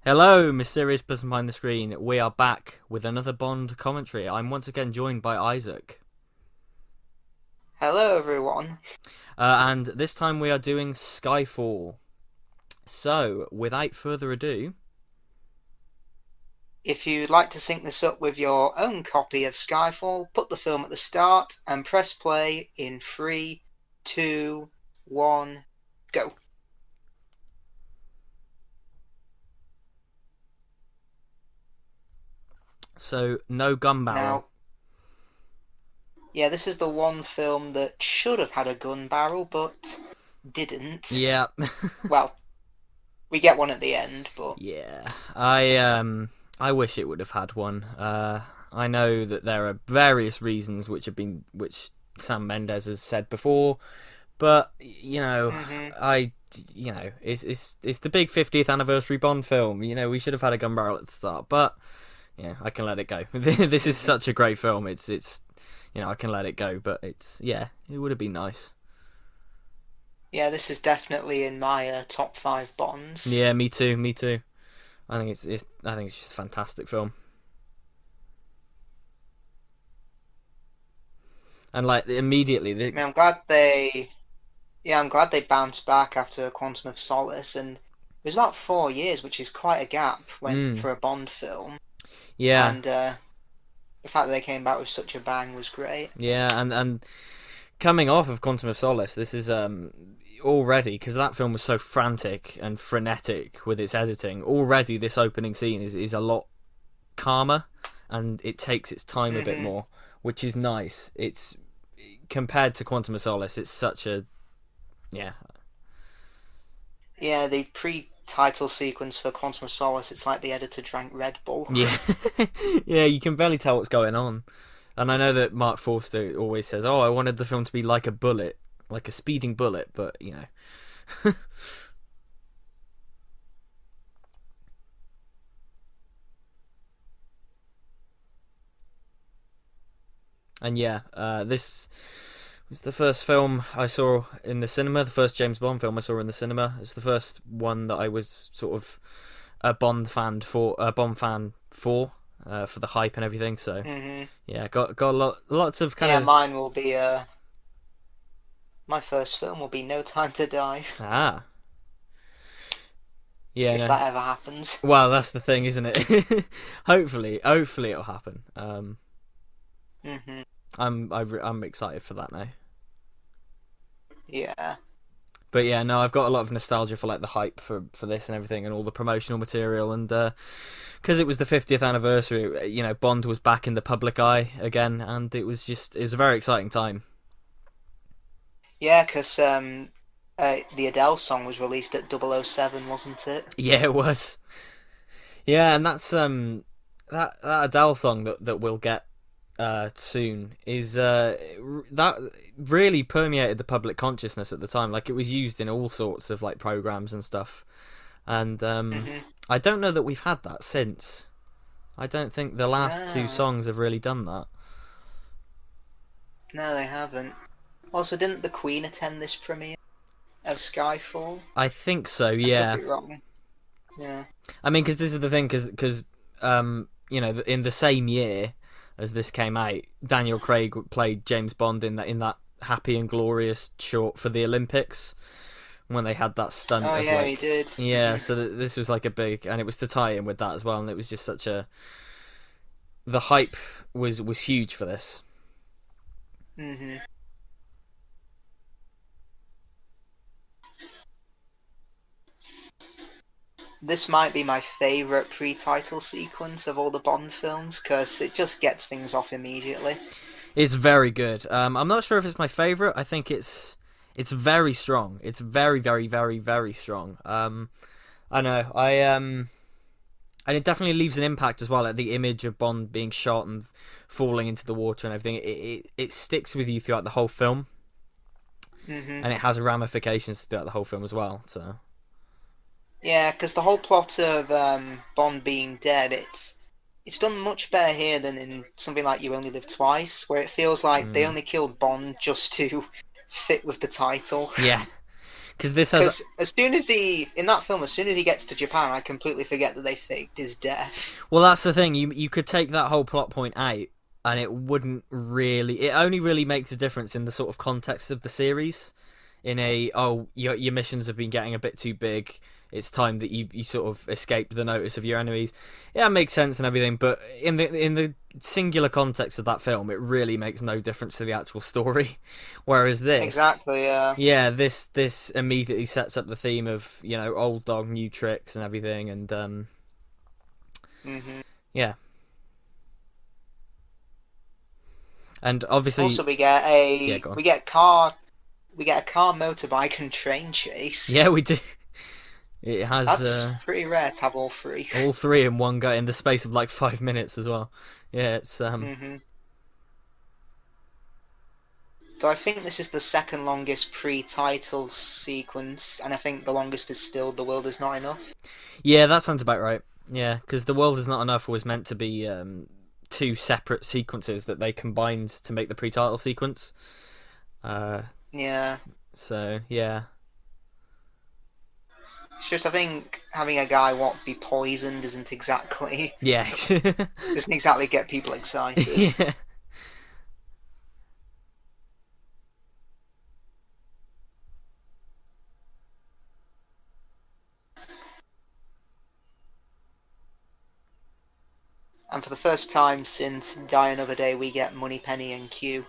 Hello, mysterious person behind the screen. We are back with another Bond commentary. I'm once again joined by Isaac. Hello, everyone. And this time we are doing Skyfall. So, without further ado, If you'd like to sync this up with your own copy of Skyfall, put the film at the start and press play in 3, 2, 1, go. no gun barrel. Now, yeah, this is the one film that should have had a gun barrel, but didn't. Yeah. Well, we get one at the end, but Yeah. I wish it would have had one. I know that there are various reasons which Sam Mendes has said before, but it's the big 50th anniversary Bond film. We should have had a gun barrel at the start, but yeah, I can let it go. This is such a great film. It's I can let it go, but it would have been nice. yeah, this is definitely in my top 5 Bonds. Yeah, me too. Me too. I think it's just a fantastic film. And like immediately, I mean, I'm glad they bounced back after Quantum of Solace, and it was about 4 years, which is quite a gap for a Bond film. yeah, And the fact that they came back with such a bang was great. yeah, and coming off of Quantum of Solace, this is already, because that film was so frantic and frenetic with its editing. Already, this opening scene is a lot calmer, and it takes its time a bit more, which is nice. It's compared to Quantum of Solace, it's such a yeah. Yeah, the pre-title sequence for Quantum of Solace, it's like the editor drank Red Bull. Yeah, yeah, you can barely tell what's going on. And I know that Mark Forster always says, "Oh, I wanted the film to be like a bullet, like a speeding bullet," but and yeah, this was the first film I saw in the cinema. The first James Bond film I saw in the cinema. It's the first one that I was sort of a Bond fan for the hype and everything. So hmm yeah, got lots of kind Yeah, of mine will be my first film will be No Time to Die, ah yeah if no. that ever happens. Well, that's the thing, isn't it? Hopefully it'll happen. hmm I'm excited for that now. Yeah. But yeah, no, I've got a lot of nostalgia for like the hype for this and everything, and all the promotional material, and because it was the 50th anniversary, Bond was back in the public eye again, and it was a very exciting time. Yeah, because the Adele song was released at 007, wasn't it? Yeah, it was. Yeah, and that's that Adele song that we'll get soon is that really permeated the public consciousness at the time. Like it was used in all sorts of like programs and stuff, and hmm I don't know that we've had that since. I don't think the last two No, songs have really done that. no, they haven't. Also, didn't the Queen attend this premiere of Skyfall? I think so. I could Yeah. be wrong. Yeah. I mean, because this is the thing, because in the same year as this came out, Daniel Craig played James Bond in that Happy and Glorious short for the Olympics when they had that stunt Oh of yeah, he like did. yeah. So this was like a big, and it was to tie in with that as well, and it was just such a the hype was huge for this. hmm This might be my favourite pre-title sequence of all the Bond films because it just gets things off immediately. It's very good. I'm not sure if it's my favorite. I think it's very strong. It's very, very, very, very strong. I know. And it definitely leaves an impact as well. Like the image of Bond being shot and falling into the water and everything. It sticks with you throughout the whole film, hmm and it has ramifications throughout the whole film as well. So Yeah, because the whole plot of Bond being dead, it's done much better here than in something like You Only Live Twice, where it feels like they mm, only killed Bond just to fit with the title. yeah, because this has. Because in that film, as soon as he gets to Japan, I completely forget that they faked his death. Well, that's the thing. You could take that whole plot point out, and it wouldn't really. It only really makes a difference in the sort of context of the series. In your missions have been getting a bit too big. It's time that you sort of escape the notice of your enemies. Yeah, it makes sense and everything, but in the singular context of that film, it really makes no difference to the actual story. Whereas this, Exactly, yeah. yeah, this immediately sets up the theme of old dog, new tricks and everything, and yeah, and obviously Also, we get a Yeah, go on. we get a car motorbike and train chase. Yeah, we do. It has That's pretty rare to have all three. all three in one go in the space of like 5 minutes as well. Yeah, it's So I think this is the second longest pre-title sequence, and I think the longest is still "The World Is Not Enough." Yeah, that sounds about right. Yeah, because The World Is Not Enough was meant to be two separate sequences that they combined to make the pre-title sequence. Yeah. So yeah. It's just, I think having a guy be poisoned isn't exactly Yeah. doesn't exactly get people excited. Yeah. And for the first time since Die Another Day, we get Moneypenny and Q.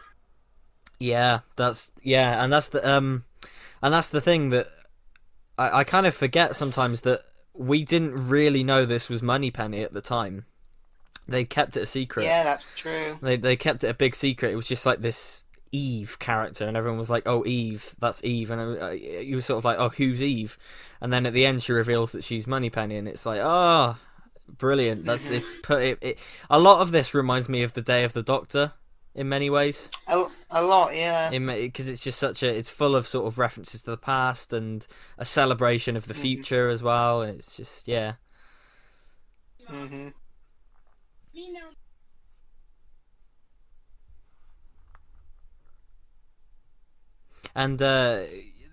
Yeah, and that's the thing that I kind of forget sometimes, that we didn't really know this was Moneypenny at the time. They kept it a secret. Yeah, that's true. They kept it a big secret. It was just like this Eve character, and everyone was like, "Oh, Eve, that's Eve," and you were sort of like, "Oh, who's Eve?" And then at the end, she reveals that she's Moneypenny, and it's like, "Oh, brilliant!" That's a lot of this reminds me of The Day of the Doctor in many ways. A lot, yeah. Because it's just it's full of sort of references to the past and a celebration of the future as well. It's just, yeah. And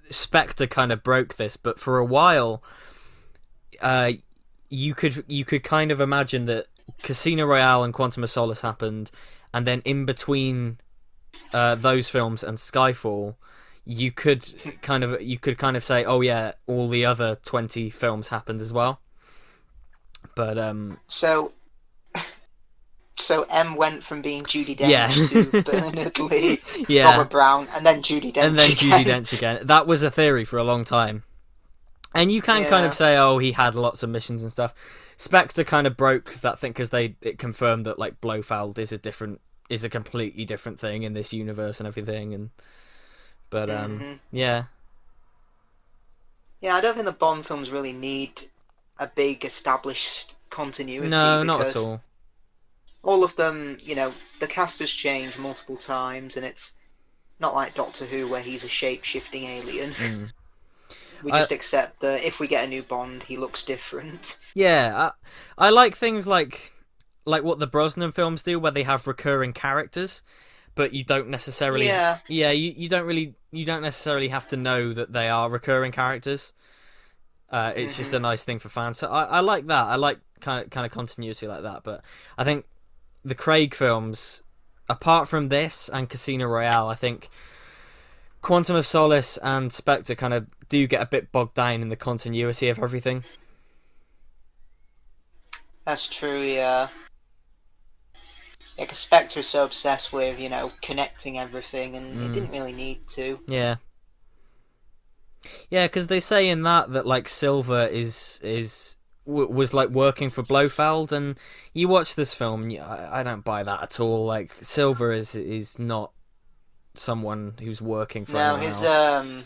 Spectre kind of broke this, but for a while, you could kind of imagine that Casino Royale and Quantum of Solace happened, and then in between those films and Skyfall, you could kind of say, oh yeah, all the other 20 films happened as well. But so M went from being Judi Dench to Bernard Lee, Robert Brown, and then Judi Dench and then Judi Dench again. That was a theory for a long time. And you can kind of say, oh, he had lots of missions and stuff. Spectre kind of broke that thing because it confirmed that like Blofeld is a completely different thing in this universe and everything. But yeah. Yeah, I don't think the Bond films really need a big established continuity. No, not at all. All of them, the cast has changed multiple times, and it's not like Doctor Who where he's a shape-shifting alien. We just accept that if we get a new Bond, he looks different. Yeah, I like things like what the Brosnan films do, where they have recurring characters, but you don't necessarily. You don't necessarily have to know that they are recurring characters. It's just a nice thing for fans. So I like that. I like kind of continuity like that. But I think the Craig films, apart from this and Casino Royale, I think Quantum of Solace and Spectre kind of do get a bit bogged down in the continuity of everything. That's true, yeah. Yeah, because Spectre is so obsessed with, connecting everything, and it didn't really need to. Yeah. Yeah, because they say in that like Silver was like working for Blofeld, and you watch this film, and I don't buy that at all. Like Silver is not someone who's working for anyone else.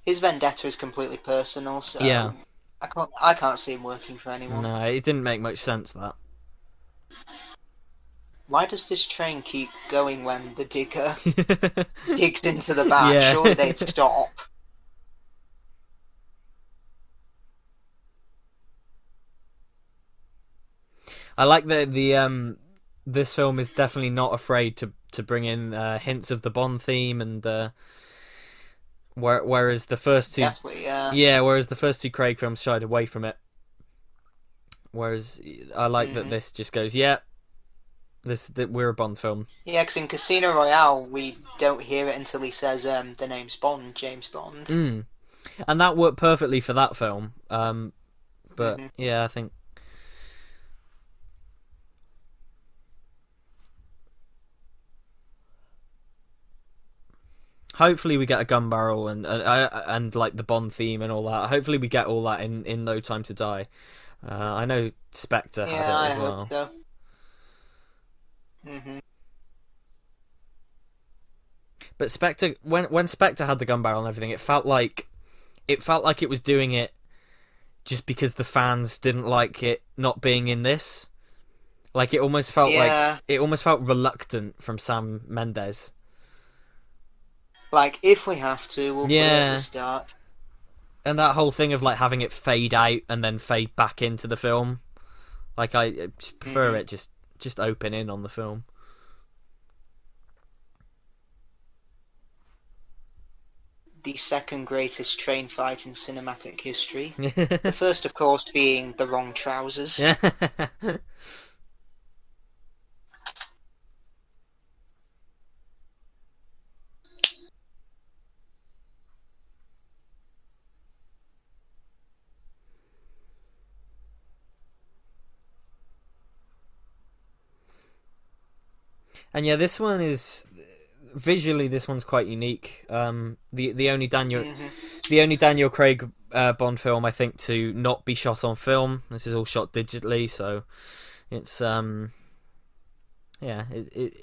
His vendetta is completely personal, so yeah. I can't see him working for anyone. No, it didn't make much sense, that. Why does this train keep going when the digger digs into the back? Yeah. Surely they'd stop. I like that this film is definitely not afraid to bring in hints of the Bond theme, and Whereas the first two, Definitely, yeah. yeah, whereas the first two Craig films shied away from it. Whereas I like that Hmm. this just goes, yeah, that we're a Bond film. Yeah, because in Casino Royale, we don't hear it until he says the name's Bond, James Bond. Mm. And that worked perfectly for that film. But Hmm. yeah, I think hopefully we get a gun barrel and like the Bond theme and all that. Hopefully we get all that in No Time to Die. I know Spectre had Yeah, it I as hope well. so. Hmm. But Spectre, when Spectre had the gun barrel and everything, it was doing it just because the fans didn't like it not being in this. Like Yeah, it almost felt reluctant from Sam Mendes. like if we have to, we'll put it at the Yeah, start. and that whole thing of like having it fade out and then fade back into the film, like I just prefer Hmm. it just open in on the film. The second greatest train fight in cinematic history. The first, of course, being the wrong trousers. Yeah. And yeah, this one is visually this one's quite unique. Hmm. The only Daniel Craig Bond film I think to not be shot on film. This is all shot digitally, so it's yeah.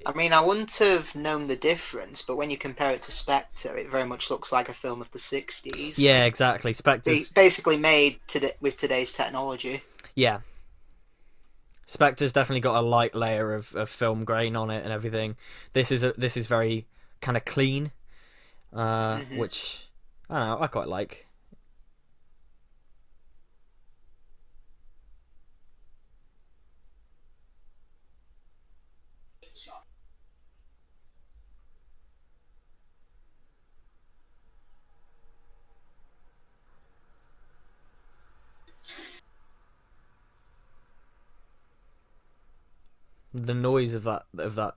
I mean, I wouldn't have known the difference, but when you compare it to Spectre, it very much looks like a film of the 60s. Yeah, exactly. Spectre's Basically made with today's technology. yeah. Spectre's definitely got a light layer of film grain on it and everything. This is very kind of clean, Hmm. which I don't know, I quite like. The noise of that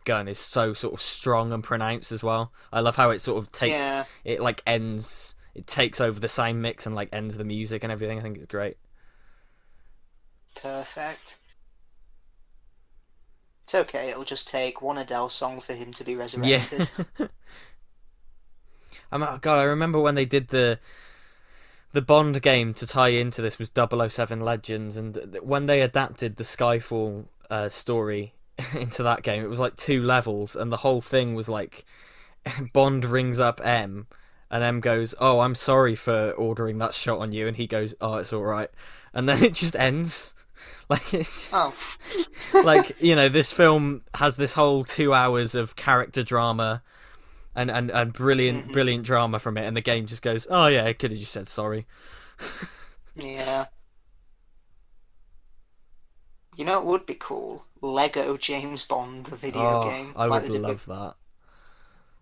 gun is so sort of strong and pronounced as well. I love how it sort of takes Yeah, it like ends it takes over the sound mix and like ends the music and everything. I think it's great. perfect. It's okay, it'll just take one Adele song for him to be Yeah. resurrected. God, I remember when they did the Bond game to tie into this was 007 Legends, and when they adapted the Skyfall story into that game, it was like two levels, and the whole thing was like Bond rings up M, and M goes, "Oh, I'm sorry for ordering that shot on you," and he goes, "Oh, it's all right," and then it just ends. Like it's Oh. just like this film has this whole 2 hours of character drama and Hmm. brilliant drama from it, and the game just goes, "Oh yeah, it could have just said sorry." Yeah. You know it would be cool? Lego James Bond, the video Oh, game, I would love that.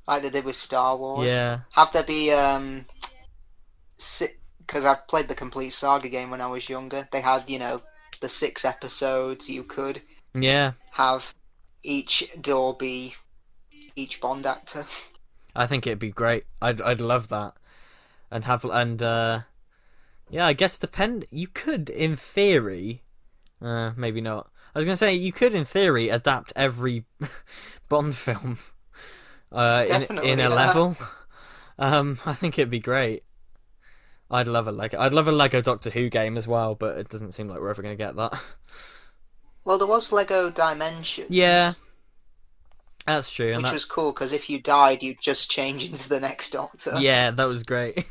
like they did with Star Wars. Yeah, Have there be because I played the complete saga game when I was younger. They had, the 6 episodes. You could yeah. have each door be each Bond actor. I think it'd be great. I'd love that, and yeah. I guess you could in theory, maybe not. I was gonna say you could in theory adapt every Bond film in Definitely, a yeah. level. I think it'd be great. I'd love a Lego Doctor Who game as well, but it doesn't seem like we're ever gonna get that. Well, there was Lego Yeah, Dimensions, that's true, and which that was cool because if you died, you'd just change into the next Doctor. yeah, that was great.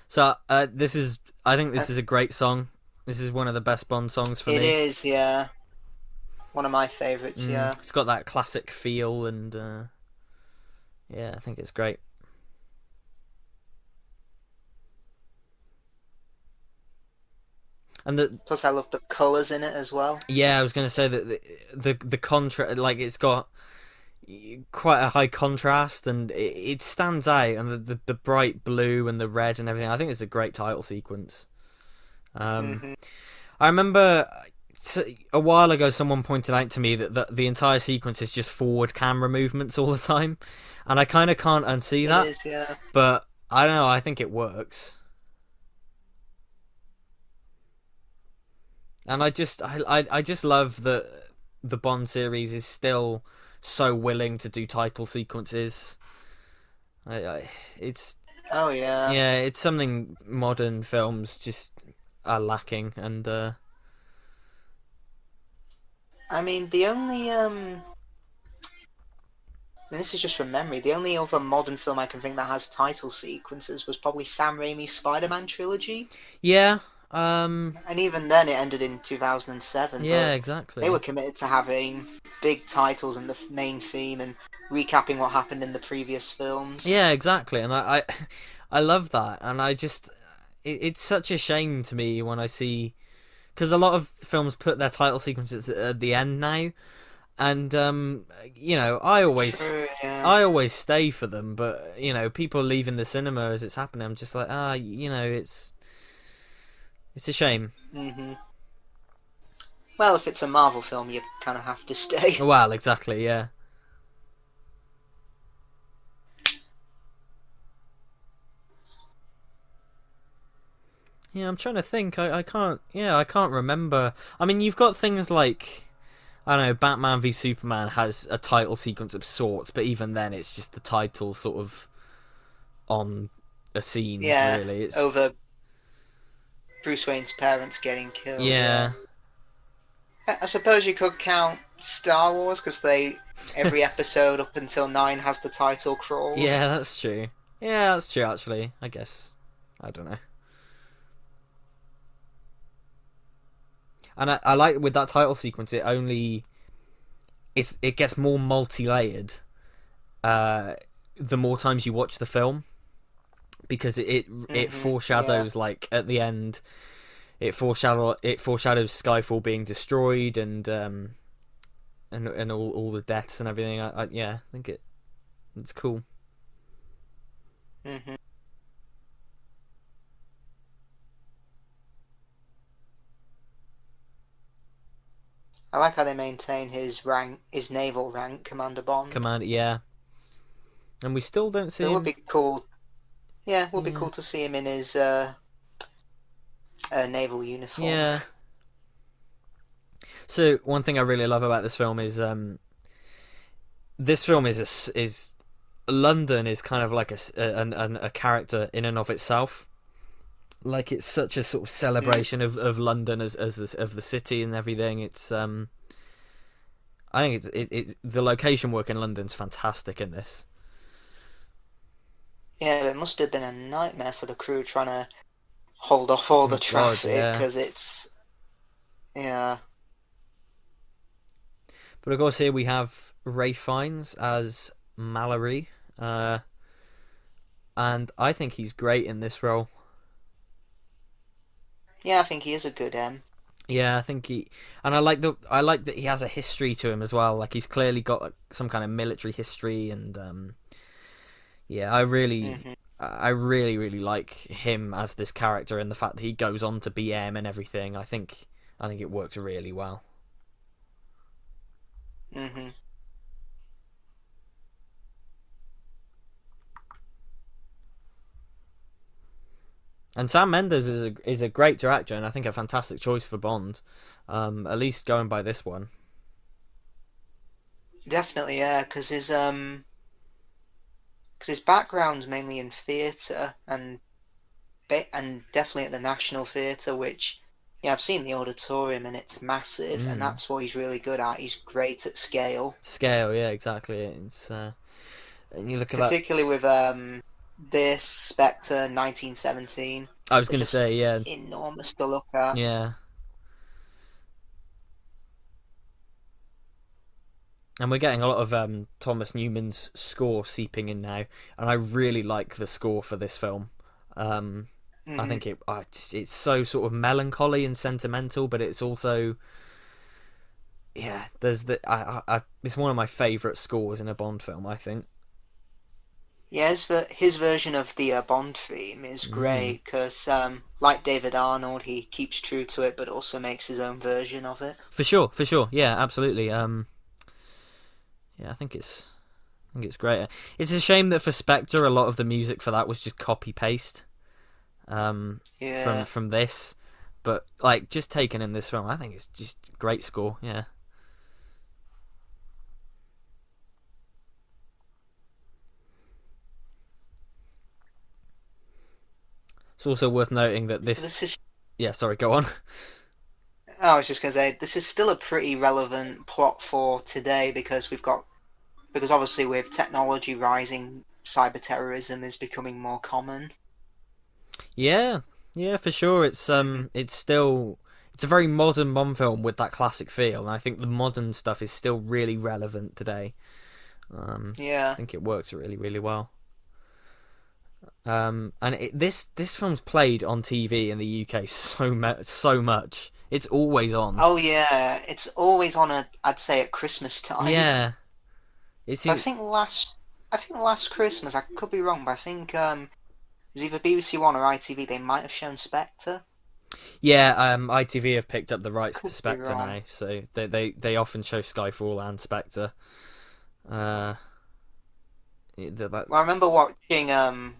So I think this is a great song. This is one of the best Bond songs for It me. is, yeah. One of my favourites, yeah. It's got that classic feel, and yeah, I think it's great. And Plus, I love the colours in it as well. yeah, I was gonna say that the contrast, like it's got quite a high contrast, and it stands out, and the bright blue and the red and everything. I think it's a great title sequence. Mm-hmm. I remember a while ago someone pointed out to me that the entire sequence is just forward camera movements all the time, and I kind of can't unsee that. It is, yeah. But I don't know. I think it works, and I just love that the Bond series is still so willing to do title sequences. It's Oh yeah. yeah, it's something modern films just are lacking, and I mean, the only and this is just from memory. The only other modern film I can think that has title sequences was probably Sam Raimi's Spider-Man trilogy. yeah, And even then, it ended in 2007. yeah, But exactly. they were committed to having big titles and the main theme and recapping what happened in the previous films. Yeah, exactly, and I love that, and it's such a shame to me when I see, because a lot of films put their title sequences at the end now, and True, yeah. I always stay for them, but people leaving the cinema as it's happening. I'm just like, it's a shame. hmm Well, if it's a Marvel film, you kind of have to stay. Well, exactly, yeah. Yeah, I'm trying to think. I can't. Yeah, I can't remember. I mean, you've got things like, I don't know, Batman v Superman has a title sequence of sorts, but even then, it's just the title sort of on a scene. Yeah, Really, it's over Bruce Wayne's parents getting killed. yeah, I suppose you could count Star Wars because every episode up until 9 has the title crawls. yeah. That's true. Yeah, that's true. Actually, I guess I don't know. And I like with that title sequence, it gets more multi-layered the more times you watch the film, because it foreshadows, yeah. like at the end, it foreshadows Skyfall being destroyed, and all the deaths and everything. I think it's cool. hmm I like how they maintain his naval rank, Commander Bond. Yeah, and we still don't see It would him. be cool. Yeah, it would be Yeah. cool to see him in his naval uniform. Yeah. So one thing I really love about this film is London is kind of like a character in and of itself. Like, it's such a sort of celebration of London as of the city and everything. It's I think it's the location work in London's fantastic in this. Yeah, it must have been a nightmare for the crew trying to hold off all the Oh, God, traffic yeah. because it's yeah. But of course, here we have Ray Fiennes as Mallory, and I think he's great in this role. Yeah, I think he is a good Yeah, I think and I like that he has a history to him as well. Like, he's clearly got like, some kind of military history, and yeah, Mhm. I really like him as this character, and the fact that he goes on to BM and everything. I think it works really well. Mhm. And Sam Mendes is a great director, and I think a fantastic choice for Bond. At least going by this one. Definitely, yeah, because his background's mainly in theatre and definitely at the National Theatre, which yeah, I've seen the auditorium and it's massive, and Mm. that's what he's really good at. He's great at scale, Scale, yeah, exactly. It's and you look at that. particularly with this Spectre 1917. I was They're going to say, just yeah, enormous to look at. yeah. And we're getting a lot of Thomas Newman's score seeping in now, and I really like the score for this film. I hmm think it's so sort of melancholy and sentimental, but it's also yeah, there's it's one of my favourite scores in a Bond film, I think. Yeah, his version of the Bond theme is Mm. great because, like David Arnold, he keeps true to it, but also makes his own version of it. For sure, for sure. Yeah, absolutely. Yeah, I think it's great. It's a shame that for Spectre, a lot of the music for that was just copy paste Yeah. from this, but like just taken in this film, I think it's just a great score. Yeah. It's also worth noting that This this. is. Yeah, sorry, go on. I was just gonna say this is still a pretty relevant plot for today because obviously with technology rising, cyber terrorism is becoming more common. Yeah, yeah, for sure. Hmm. It's still it's a very modern Bond film with that classic feel, and I think the modern stuff is still really relevant today. I Yeah. think it works really, really well. And this film's played on TV in the UK so much. It's always on. Oh yeah, it's always on I'd say at Christmas time. Yeah, it I seems. think last Christmas, I could be wrong, but I think it was either BBC One or ITV. They might have shown Spectre. Yeah, ITV have picked up the rights to Could be Spectre wrong. now, so they often show Skyfall and Spectre. Uh, that Well, I remember watching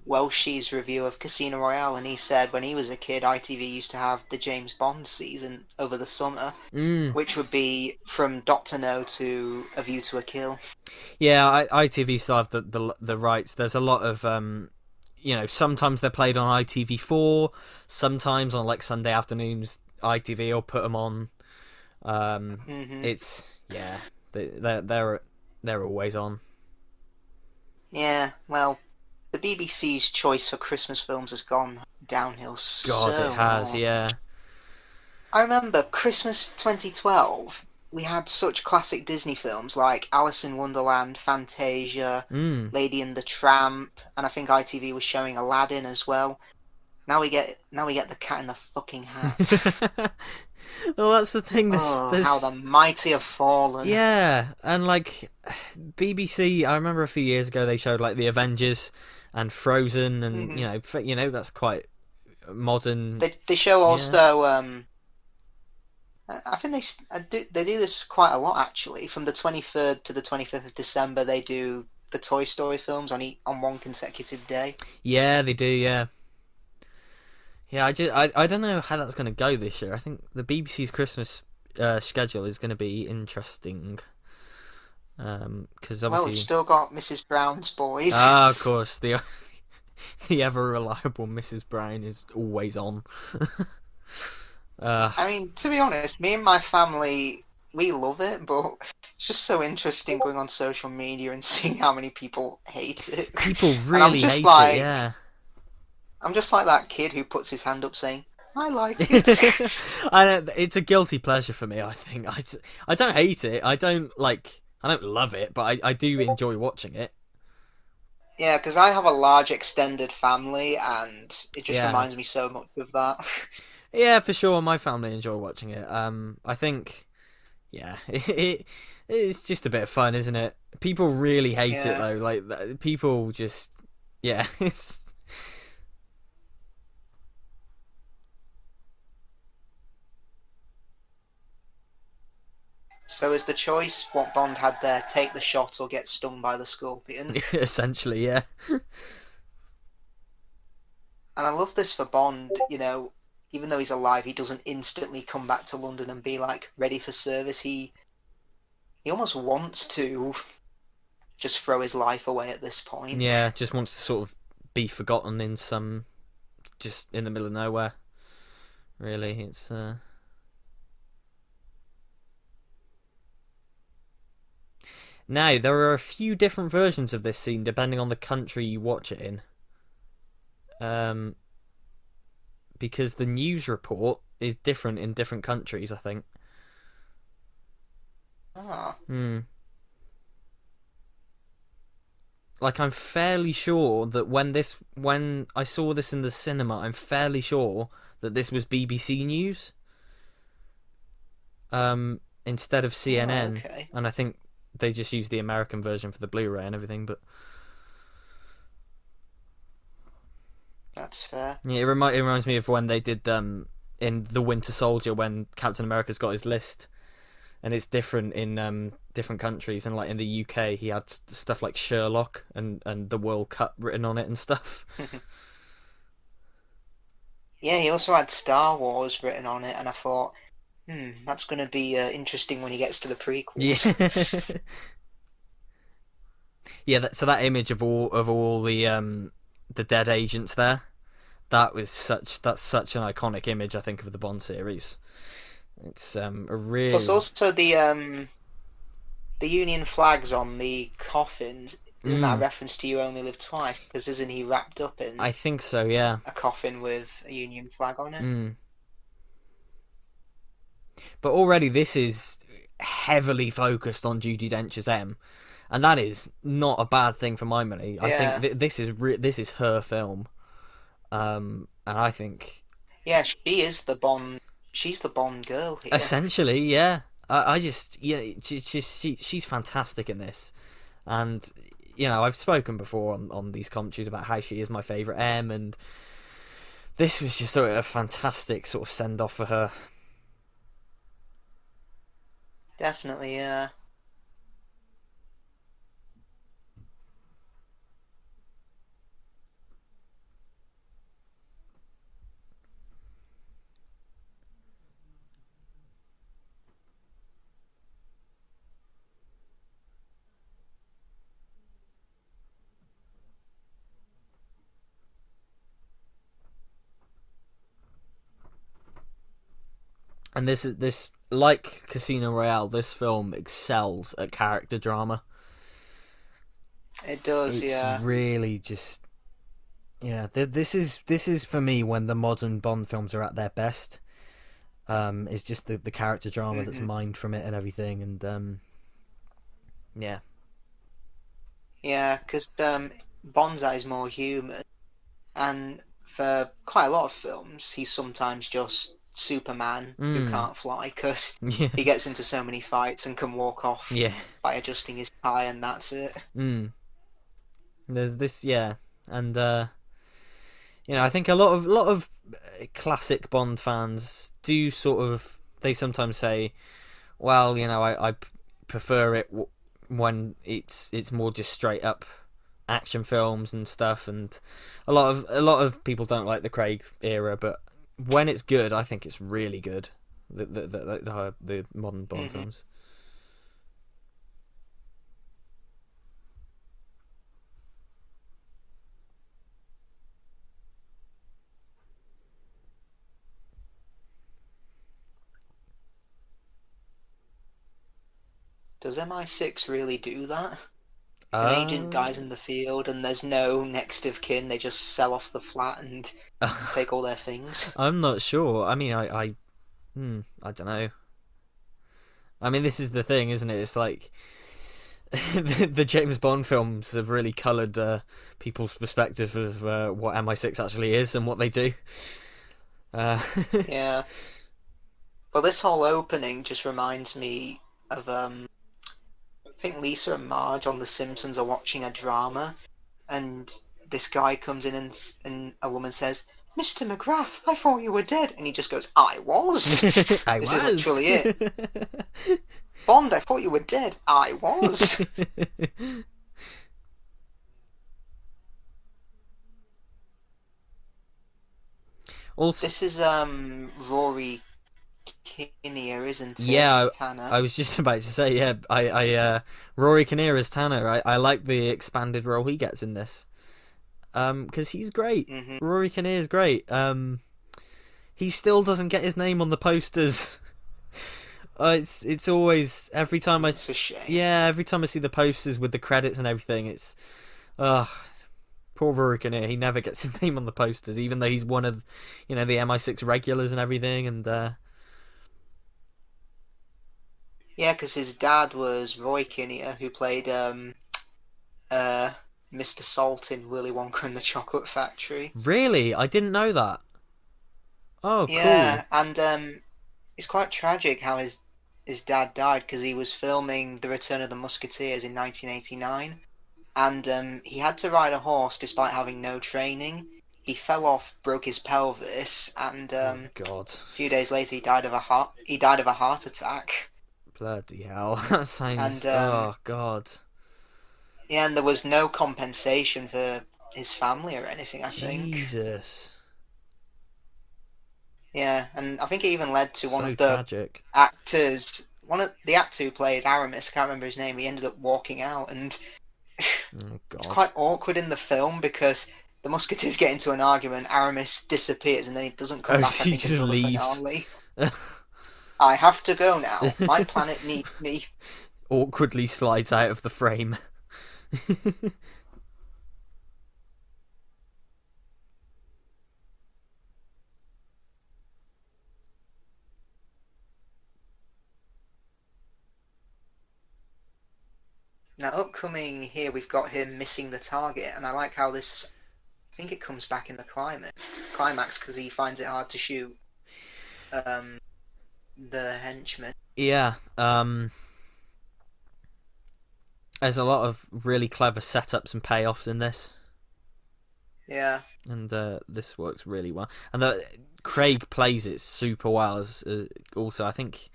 Welsh's review of Casino Royale, and he said when he was a kid, ITV used to have the James Bond season over the summer, mm, which would be from Doctor No to A View to a Kill. yeah, ITV still have the rights. There's a lot of sometimes they're played on ITV4, sometimes on like Sunday afternoons. ITV will put them on. Hmm. It's yeah, they're always on. Yeah, well, the BBC's choice for Christmas films has gone downhill God, it so has. hard. Yeah. I remember Christmas 2012, we had such classic Disney films like Alice in Wonderland, Fantasia, Mm. Lady and the Tramp, and I think ITV was showing Aladdin as well. Now we get the Cat in the fucking Hat. Well, that's the thing. Oh, how the This mighty have fallen. yeah, and like BBC. I remember a few years ago they showed like the Avengers and Frozen, and Hmm. that's quite modern. They show Yeah. also I think they do this quite a lot actually. From the 23rd to the 25th of December, they do the Toy Story films on one consecutive day. Yeah, they do. Yeah. Yeah, I don't know how that's going to go this year. I think the BBC's Christmas schedule is going to be interesting. Because Well, we've obviously, still got Mrs. Brown's Boys. of course, the the ever reliable Mrs. Brown is always on. uh, I mean, to be honest, me and my family, we love it, but it's just so interesting going on social media and seeing how many people hate it. People And I'm really just hate it. like, Yeah. I'm just like that kid who puts his hand up saying, I like it. It's a guilty pleasure for me. I think I don't hate it. I don't love it, but I do enjoy watching it. Yeah, because I have a large extended family, and it just Yeah. reminds me so much of that. Yeah, for sure. My family enjoy watching it. I think, yeah, it's just a bit of fun, isn't it? People really hate it Yeah. though. Like people just, yeah, it's So is the choice what Bond had there, take the shot or get stung by the scorpion? essentially, yeah, And I love this for Bond, even though he's alive, he doesn't instantly come back to London and be like ready for service. He almost wants to just throw his life away at this point. yeah. Just wants to sort of be forgotten just in the middle of nowhere. Really, it's now there are a few different versions of this scene depending on the country you watch it in. Um, because the news report is different in different countries, I think. Ah, Hmm. Like I'm fairly sure that when I saw this in the cinema, I'm fairly sure that this was BBC News. Um, instead of Oh, CNN, okay. and I think they just used the American version for the Blu-ray and everything. But That's fair. yeah, it reminds me of when they did in The Winter Soldier, when Captain America's got his list, and it's different in different countries. And like in the UK, he had stuff like Sherlock and the World Cup written on it and stuff. Yeah, he also had Star Wars written on it, and I thought, that's going to be interesting when he gets to the prequels. Yeah, yeah. So that image of all the dead agents there, that's such an iconic image, I think, of the Bond series. It's a Plus, really also the Union flags on the coffins. Isn't that a reference to "You Only Live Twice"? Because isn't he wrapped up in I think so, yeah. a coffin with a Union flag on it? But already this is heavily focused on Judi Dench's M, and that is not a bad thing for my money. I Yeah, think this is her film, and I think yeah, she is the Bond. She's the Bond girl here. essentially, yeah. I just she's fantastic in this, and I've spoken before on these commentaries about how she is my favourite M, and this was just sort of a fantastic sort of send off for her. Definitely, yeah. And this like Casino Royale, this film excels at character drama. It does, It's yeah. really just this is for me when the modern Bond films are at their best. It's just the character drama that's mined from it and everything, and yeah. Yeah, because Bonsai is more human, and for quite a lot of films, he's sometimes just Superman who can't fly because Yeah. he gets into so many fights and can walk off Yeah. by adjusting his tie, and that's it. There's this, yeah, and I think a lot of classic Bond fans do sort of, they sometimes say, well, I prefer it when it's more just straight up action films and stuff, and a lot of people don't like the Craig era, but when it's good, I think it's really good. The modern Bond films. Does MI6 really do that? If an agent dies in the field and there's no next of kin, they just sell off the flat and take all their things. I'm not sure. I mean, I don't know. I mean, this is the thing, isn't it? It's like the James Bond films have really coloured people's perspective of what MI6 actually is and what they do. Yeah. Well, this whole opening just reminds me of I think Lisa and Marge on The Simpsons are watching a drama, and this guy comes in and a woman says, "Mr. McGrath, I thought you were dead," and he just goes, "I was." I This was. is literally it. Bond, I thought you were dead. I was. Also, This is Rory Kinnear, isn't it? yeah, Tanner. I was just about to say, yeah, I Rory Kinnear as Tanner. I like the expanded role he gets in this, because he's great. Rory Kinnear is great. He still doesn't get his name on the posters. It's always, every time It's a shame. every time I see the posters with the credits and everything, it's poor Rory Kinnear. He never gets his name on the posters, even though he's one of the MI6 regulars and everything. And Yeah, because his dad was Roy Kinnear, who played Mr. Salt in Willy Wonka and the Chocolate Factory. really, I didn't know that. Oh, Yeah, cool. and it's quite tragic how his his dad died because he was filming The Return of the Musketeers in 1989, and he had to ride a horse despite having no training. He fell off, broke his pelvis, and Oh God. a few days later he died of a heart attack. Bloody hell. That And sounds. Oh God. yeah, and there was no compensation for his family or anything, I think. Jesus. Yeah, and I think it even led to one So of the tragic. actors, one of the actor who played Aramis, I can't remember his name, he ended up walking out, and Oh it's God. quite awkward in the film because the Musketeers get into an argument, Aramis disappears, and then he doesn't come Oh, back, I she think, just until the leaves. finale. I have to go now. My planet needs me. Awkwardly slides out of the frame. Now, upcoming here, we've got him missing the target, and I like how this. I think it comes back in the climax because he finds it hard to shoot um, the henchman. Yeah. There's a lot of really clever setups and payoffs in this, Yeah, and this works really well. And Craig plays it super well. As also, I think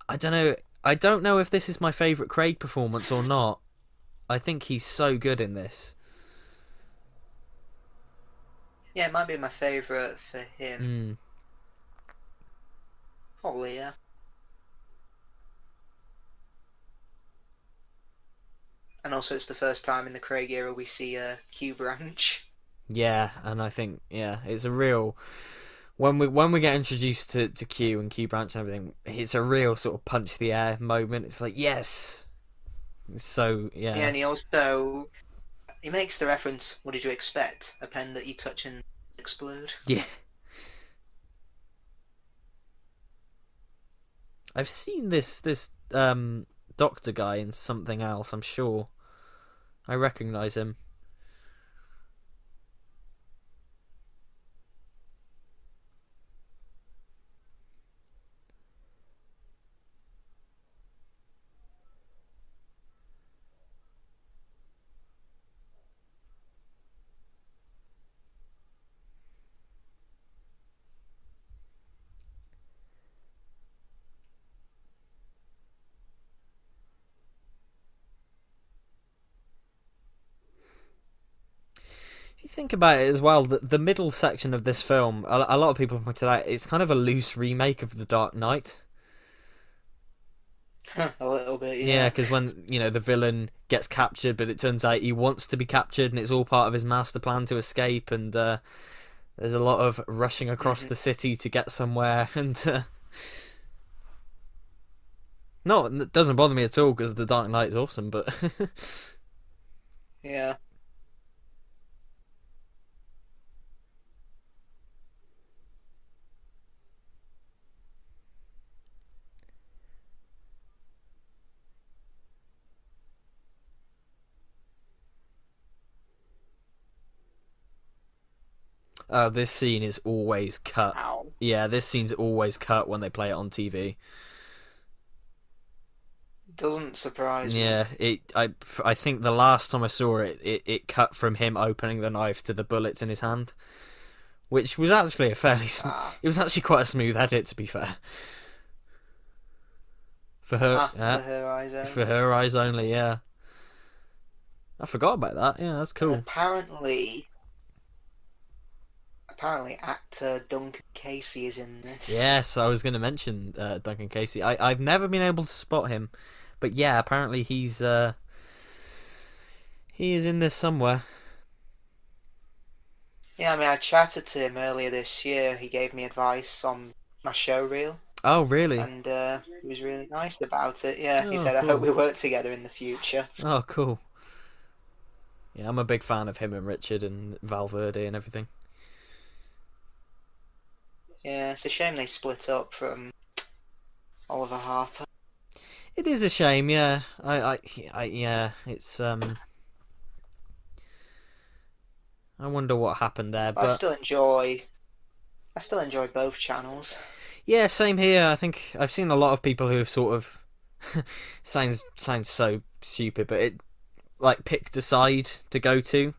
I don't know. I don't know if this is my favourite Craig performance or not. I think he's so good in this. yeah, it might be my favourite for him. Mm. Probably, yeah. And also, it's the first time in the Craig era we see a Q branch. Yeah, and I think it's a real when we get introduced to Q and Q branch and everything, it's a real sort of punch the air moment. It's like yes, so Yeah, yeah, and he makes the reference. What did you expect? A pen that you touch and explode? yeah. I've seen this doctor guy in something else. I'm sure I recognise him. You think about it as well, the middle section of this film, a lot of people pointed out, it's kind of a loose remake of The Dark Knight. A little bit, Yeah, yeah. because when the villain gets captured, but it turns out he wants to be captured, and it's all part of his master plan to escape. And there's a lot of rushing across Mhm. the city to get somewhere, and no, it doesn't bother me at all because The Dark Knight is awesome. But Yeah. this scene is always cut. Ow. Yeah, this scene's always cut when they play it on TV. Doesn't surprise me. Yeah, I think the last time I saw it cut from him opening the knife to the bullets in his hand, which was actually a fairly. Ah. It was actually quite a smooth edit, to be fair. For her, For her eyes only. for her eyes only. Yeah, I forgot about that. Yeah, that's And cool. apparently actor Duncan Casey is in this. Yes, I was going to mention Duncan Casey. I've never been able to spot him, but yeah, apparently he is in this somewhere. Yeah, I mean, I chatted to him earlier this year. He gave me advice on my show reel, Oh, really? and he was really nice about it. Yeah, he Oh, said, "I cool. hope we work together in the future." Oh, cool. Yeah, I'm a big fan of him and Richard and Valverde and everything. Yeah, it's a shame they split up from Oliver Harper. It is a shame, yeah. Yeah, it's I wonder what happened there, But but I still enjoy both channels. Yeah, same here. I think I've seen a lot of people who have sort of sounds so stupid, but it like picked a side to go to,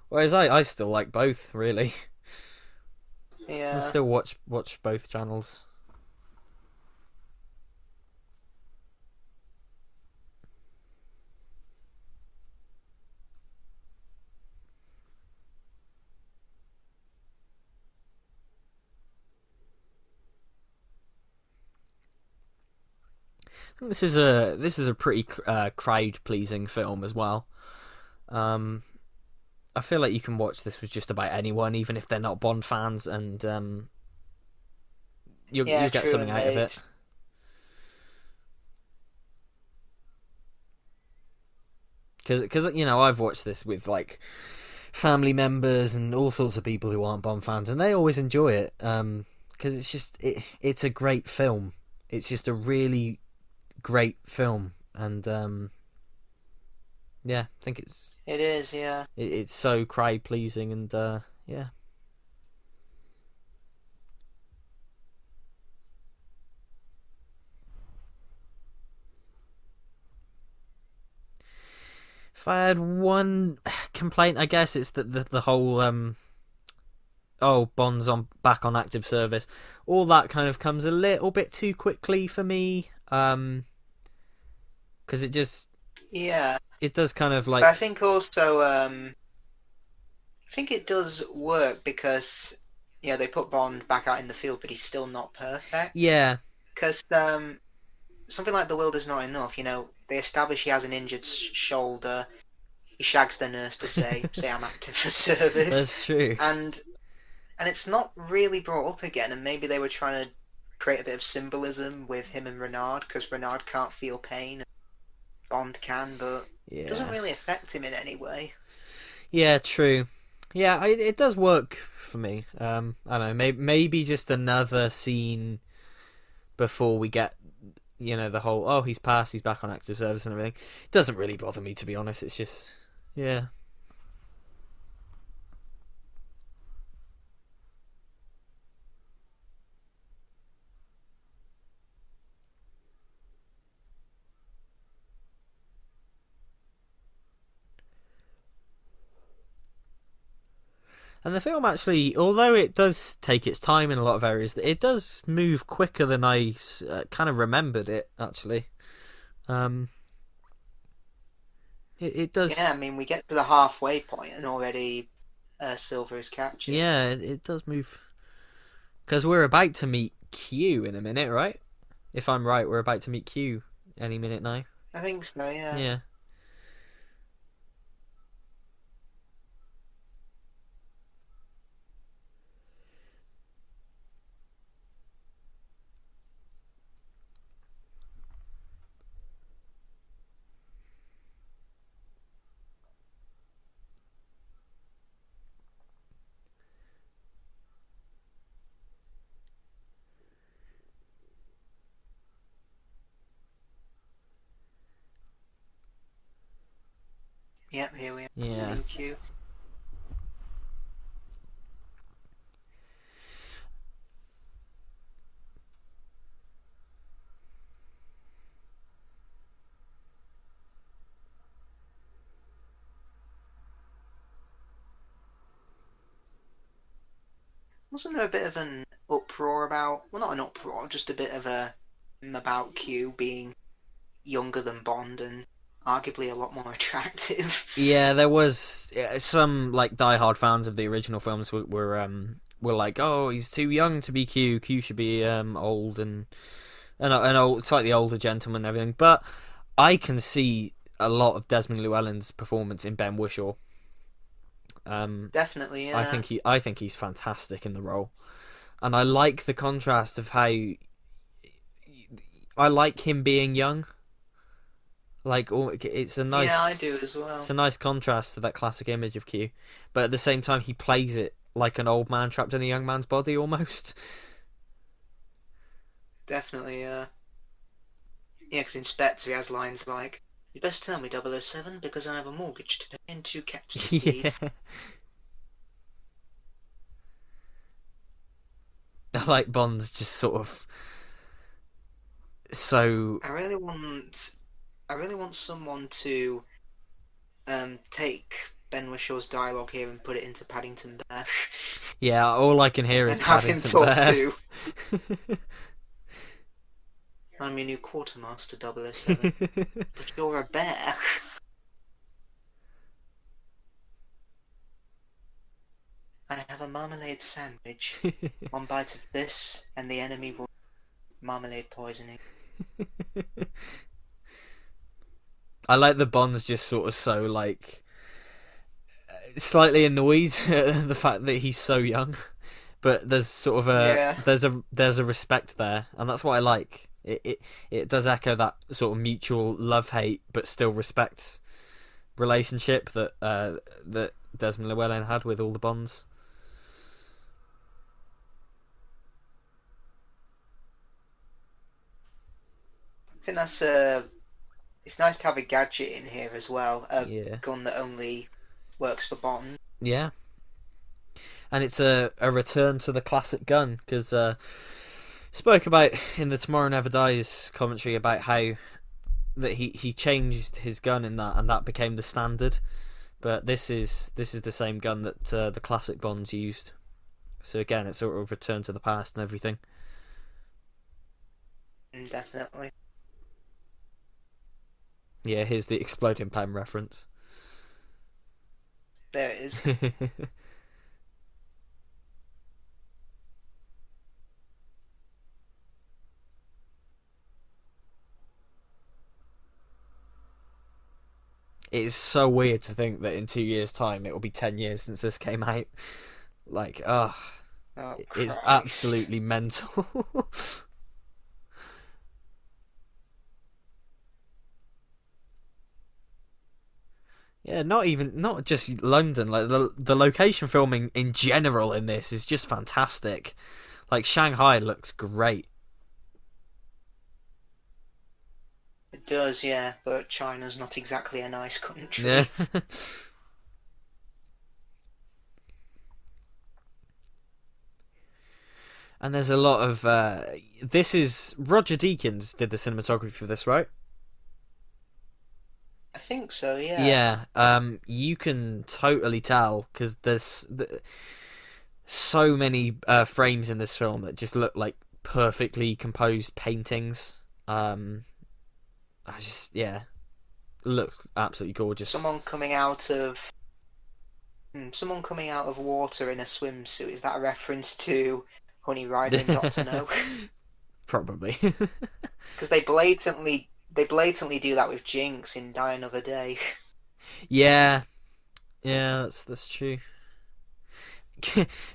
whereas I still like both really. I Yeah. still watch both channels. I think this is a pretty crowd pleasing film as well. Um, I feel like you can watch this with just about anyone, even if they're not Bond fans, and Yeah, you'll get true, something and out of they'd it. Because I've watched this with like family members and all sorts of people who aren't Bond fans, and they always enjoy it. Because it's a great film. It's just a really great film, and yeah, I think it is, yeah. it's so crowd pleasing, and yeah. If I had one complaint, I guess it's that the whole oh, Bond's on back on active service. All that kind of comes a little bit too quickly for me. Because Yeah. it does kind of But I like think also, I think it does work because, yeah, they put Bond back out in the field, but he's still not perfect. yeah, Because something like The World Is Not Enough, they establish he has an injured shoulder. He shags the nurse to say I'm active for service, that's true. and it's not really brought up again. And maybe they were trying to create a bit of symbolism with him and Renard, because Renard can't feel pain, and Bond can, but it doesn't Yeah, really affect him in any way. yeah, true. Yeah, it does work for me. I don't know, maybe just another scene before we get the whole he's passed, he's back on active service and everything. It doesn't really bother me, to be honest. It's just yeah. And the film actually, although it does take its time in a lot of areas, it does move quicker than I kind of remembered it. Actually, um, it does. Yeah, I mean, we get to the halfway point and already Silver is captured. Yeah, it does move because we're about to meet Q in a minute, right? If I'm right, we're about to meet Q any minute now. I think so, yeah. Yeah, Yep, here we are. yeah. Thank you. Wasn't there a bit of an uproar about, well, not an uproar, just a bit of a about Q being younger than Bond and arguably a lot more attractive? Yeah, there was some like diehard fans of the original films were like, "Oh, he's too young to be Q. Q should be old and an old, slightly older gentleman and everything." But I can see a lot of Desmond Llewellyn's performance in Ben Whishaw. Definitely, I yeah. think he's fantastic in the role, and I like the contrast of how I like him being young. Like, it's a Yeah, I nice do as well. It's a nice contrast to that classic image of Q, but at the same time, he plays it like an old man trapped in a young man's body almost. Definitely, yeah. Yeah, because in Spectre he has lines like, "You best tell me, 007, because I have a mortgage to pay and 2 cats to feed." Yeah, I like Bond's just sort of so. I really want someone to take Ben Wishaw's dialogue here and put it into Paddington Bear. Yeah, all I can hear is and have him Paddington talk Bear. to. I'm your new quartermaster, 007. But you're a bear. I have a marmalade sandwich. One bite of this, and the enemy will marmalade poisoning. I like the Bond's just sort of so like slightly annoyed at the fact that he's so young, but there's sort of there's a respect there, and that's what I like. It does echo that sort of mutual love hate, but still respect relationship that that Desmond Llewellyn had with all the Bonds. I think that's it's nice to have a gadget in here as well. A gun that only works for Bond. Yeah. And it's a return to the classic gun, because spoke about in the Tomorrow Never Dies commentary about how that he changed his gun in that, and that became the standard. But this is the same gun that the classic Bonds used. So again, it's sort of return to the past and everything. Definitely. Yeah, here's the exploding pen reference. There it is. It is so weird to think that in 2 years' time it will be 10 years since this came out. Like, it's absolutely mental. Yeah, not just London. Like the location filming in general in this is just fantastic. Like Shanghai looks great. It does, yeah, but China's not exactly a nice country. Yeah. And there's a lot of this is Roger Deakins did the cinematography for this, right? I think so, yeah. Yeah. You can totally tell because there's so many frames in this film that just look like perfectly composed paintings. Looks absolutely gorgeous. Someone coming out of water in a swimsuit. Is that a reference to Honey Rider and Doctor No? Probably. Because they blatantly do that with Jinx in Die Another Day. Yeah, that's true.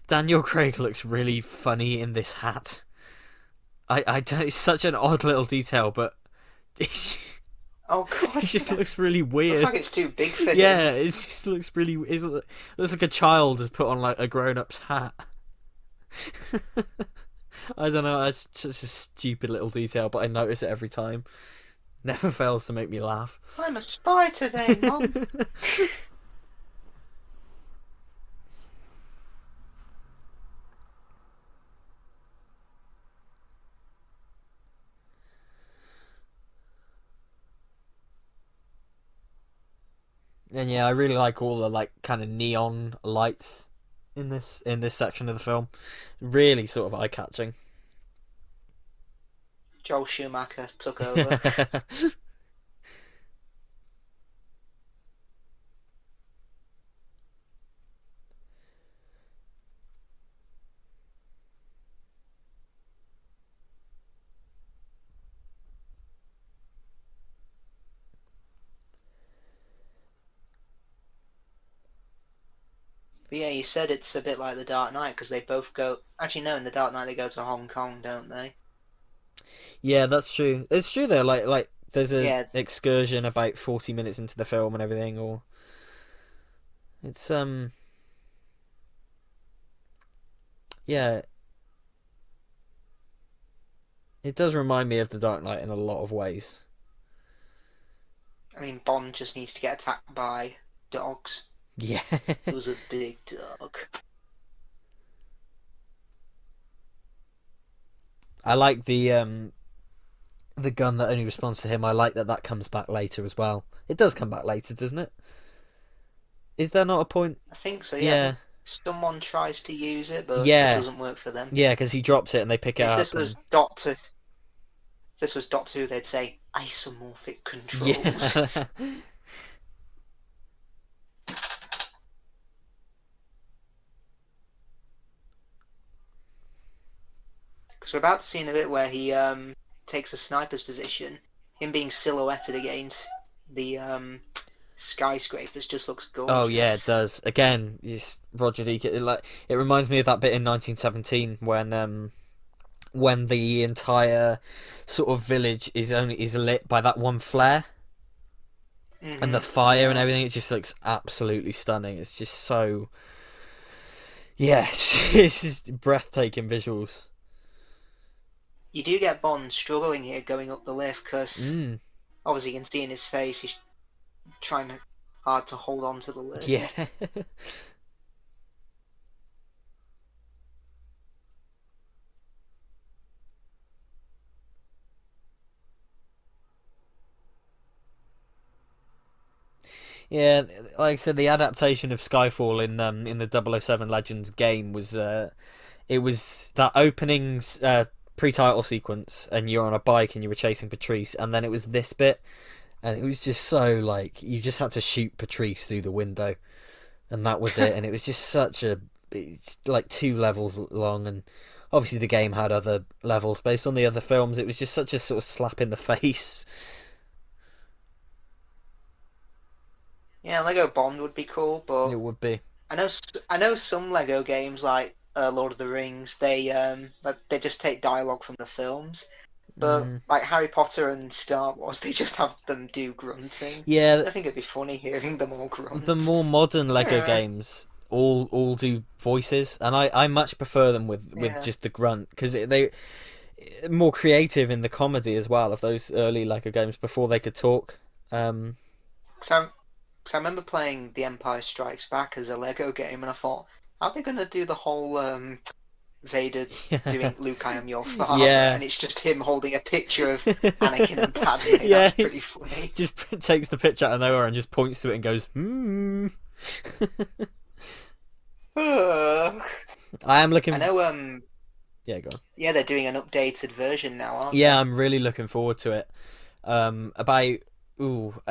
Daniel Craig looks really funny in this hat. I don't. It's such an odd little detail, but oh god, it just looks really weird. Looks like it's too big for him. Yeah, it just looks really. It looks like a child has put on like a grown-up's hat. I don't know. It's just a stupid little detail, but I notice it every time. Never fails to make me laugh. I'm a spy today, Mom. And yeah, I really like all the like kind of neon lights in this section of the film. Really sort of eye-catching. Joel Schumacher took over. But yeah, you said it's a bit like The Dark Knight because they both go. Actually, no, in The Dark Knight they go to Hong Kong, don't they? Yeah, that's true. It's true though. Like there's a excursion about 40 minutes into the film and everything, or it's yeah. It does remind me of The Dark Knight in a lot of ways. I mean, Bond just needs to get attacked by dogs. Yeah. It was a big dog. I like the gun that only responds to him. I like that comes back later as well. It does come back later, doesn't it? Is there not a point? I think so. Yeah. Yeah. Someone tries to use it, but Yeah. it doesn't work for them. Yeah, because he drops it and they pick it If up. this was Doctor Who, they'd say isomorphic controls. Yeah. Because we're about to see in a bit where he takes a sniper's position. Him being silhouetted against the skyscrapers just looks gorgeous. Oh yeah, it does. Again, it's Roger Deakins. It reminds me of that bit in 1917 when the entire sort of village is lit by that one flare. Mm-hmm. And the fire and everything, it just looks absolutely stunning. It's just so... Yeah, it's just breathtaking visuals. You do get Bond struggling here going up the lift, because obviously you can see in his face he's trying hard to hold on to the lift. Yeah. Yeah, like I said, the adaptation of Skyfall in the 007 Legends game was it was that opening pre-title sequence, and you're on a bike and you were chasing Patrice, and then it was this bit, and it was just so like you just had to shoot Patrice through the window, and that was it. And it was just it's like 2 levels long, and obviously the game had other levels based on the other films. It was just such a sort of slap in the face. Yeah, Lego Bond would be cool, but It would be. I know some Lego games like Lord of the Rings, they just take dialogue from the films, but like Harry Potter and Star Wars, they just have them do grunting. Yeah, I think it'd be funny hearing them all grunt. The more modern Lego games all do voices, and I much prefer them with just the grunt, because they more creative in the comedy as well of those early Lego games before they could talk. So I remember playing The Empire Strikes Back as a Lego game, and I thought, how are they going to do the whole Vader doing Luke, I am your father? Yeah. And it's just him holding a picture of Anakin and Padme. Yeah. That's pretty funny. Just takes the picture out of nowhere and just points to it and goes, I am looking... I know, Yeah, go on. Yeah, they're doing an updated version now, aren't Yeah, they? I'm really looking forward to it. I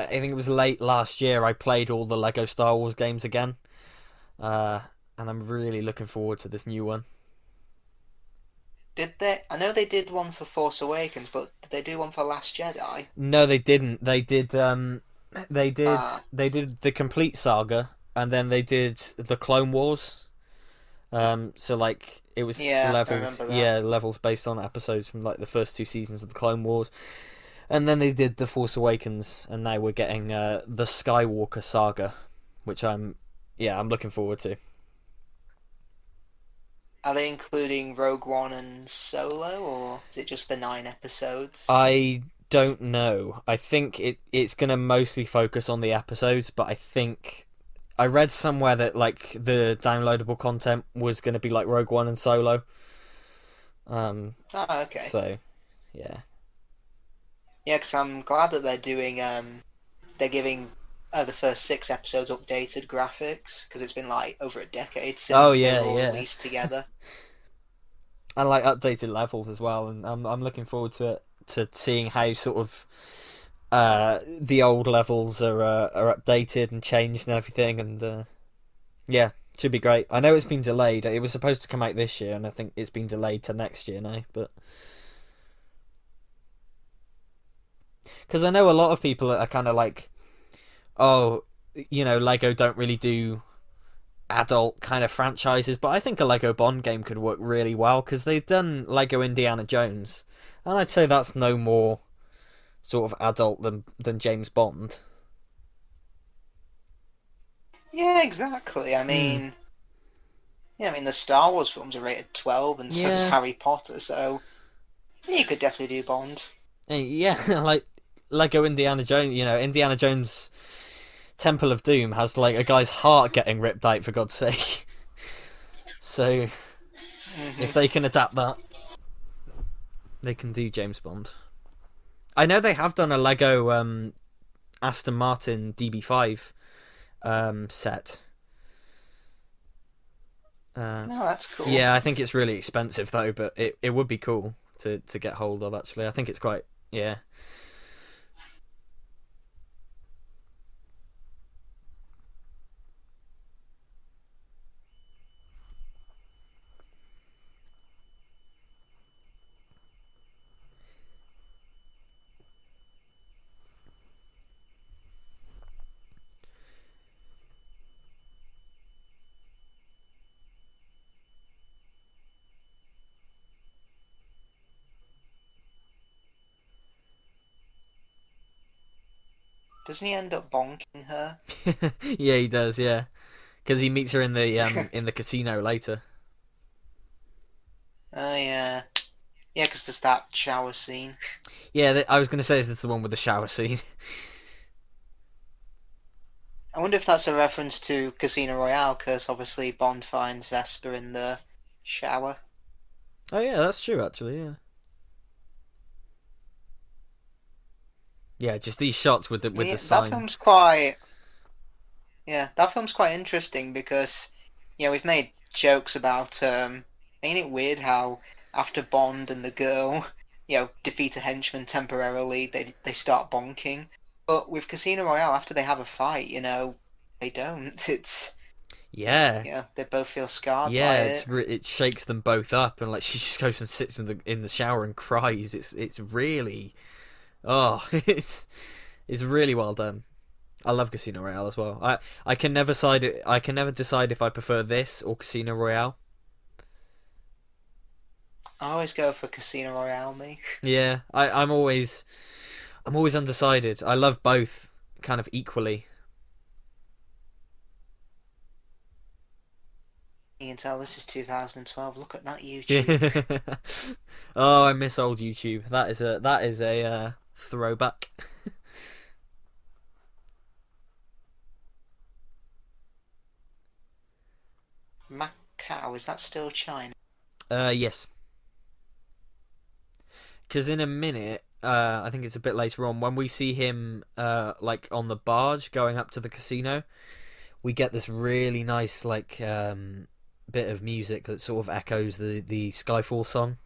think it was late last year I played all the Lego Star Wars games again. And I'm really looking forward to this new one. Did they? I know they did one for Force Awakens, but did they do one for Last Jedi? No, they didn't. They did the complete saga, and then they did the Clone Wars. So like it was levels, levels based on episodes from like the first 2 seasons of the Clone Wars. And then they did The Force Awakens, and now we're getting the Skywalker saga, which I'm looking forward to. Are they including Rogue One and Solo, or is it just the 9 episodes? I don't know. I think it's going to mostly focus on the episodes, but I think I read somewhere that like the downloadable content was going to be like Rogue One and Solo. Okay. So, yeah. Yeah, because I'm glad that they're doing. They're giving the first 6 episodes updated graphics, because it's been like over a decade since they were all released together. And like updated levels as well, and I'm looking forward to seeing how sort of the old levels are updated and changed and everything, and yeah, should be great. I know it's been delayed. It was supposed to come out this year, and I think it's been delayed to next year now, but. Because I know a lot of people are kind of like, oh, you know, Lego don't really do adult kind of franchises, but I think a Lego Bond game could work really well, because they've done Lego Indiana Jones, and I'd say that's no more sort of adult than James Bond. Yeah, exactly. I mean, the Star Wars films are rated 12, and so is Harry Potter, so you could definitely do Bond. Yeah, like Lego Indiana Jones, you know, Indiana Jones Temple of Doom has like a guy's heart getting ripped out, for God's sake. So if they can adapt that. They can do James Bond. I know they have done a Lego Aston Martin DB5 set. No, that's cool. Yeah, I think it's really expensive though, but it would be cool to get hold of. Actually, I think it's quite yeah. Doesn't he end up bonking her? Yeah, he does. Yeah, because he meets her in the casino later. Oh yeah, yeah, because there's that shower scene. Yeah, I was going to say, is this the one with the shower scene? I wonder if that's a reference to Casino Royale, because obviously Bond finds Vesper in the shower. Oh yeah, that's true. Actually, yeah. Yeah, just these shots with the Yeah, that sign. film's quite. Yeah, that film's quite interesting because, we've made jokes about. Ain't it weird how after Bond and the girl, defeat a henchman temporarily, they start bonking, but with Casino Royale, after they have a fight, they don't. It's Yeah, they both feel scarred by yeah, it. it shakes them both up, and like she just goes and sits in the shower and cries. It's really it's really well done. I love Casino Royale as well. I can never decide if I prefer this or Casino Royale. I always go for Casino Royale, me. Yeah, I'm always undecided. I love both kind of equally. You can tell this is 2012. Look at that YouTube. Oh, I miss old YouTube. That is a throwback. Macau, is that still China? Yes, because in a minute, I think it's a bit later on when we see him like on the barge going up to the casino. We get this really nice like bit of music that sort of echoes the Skyfall song.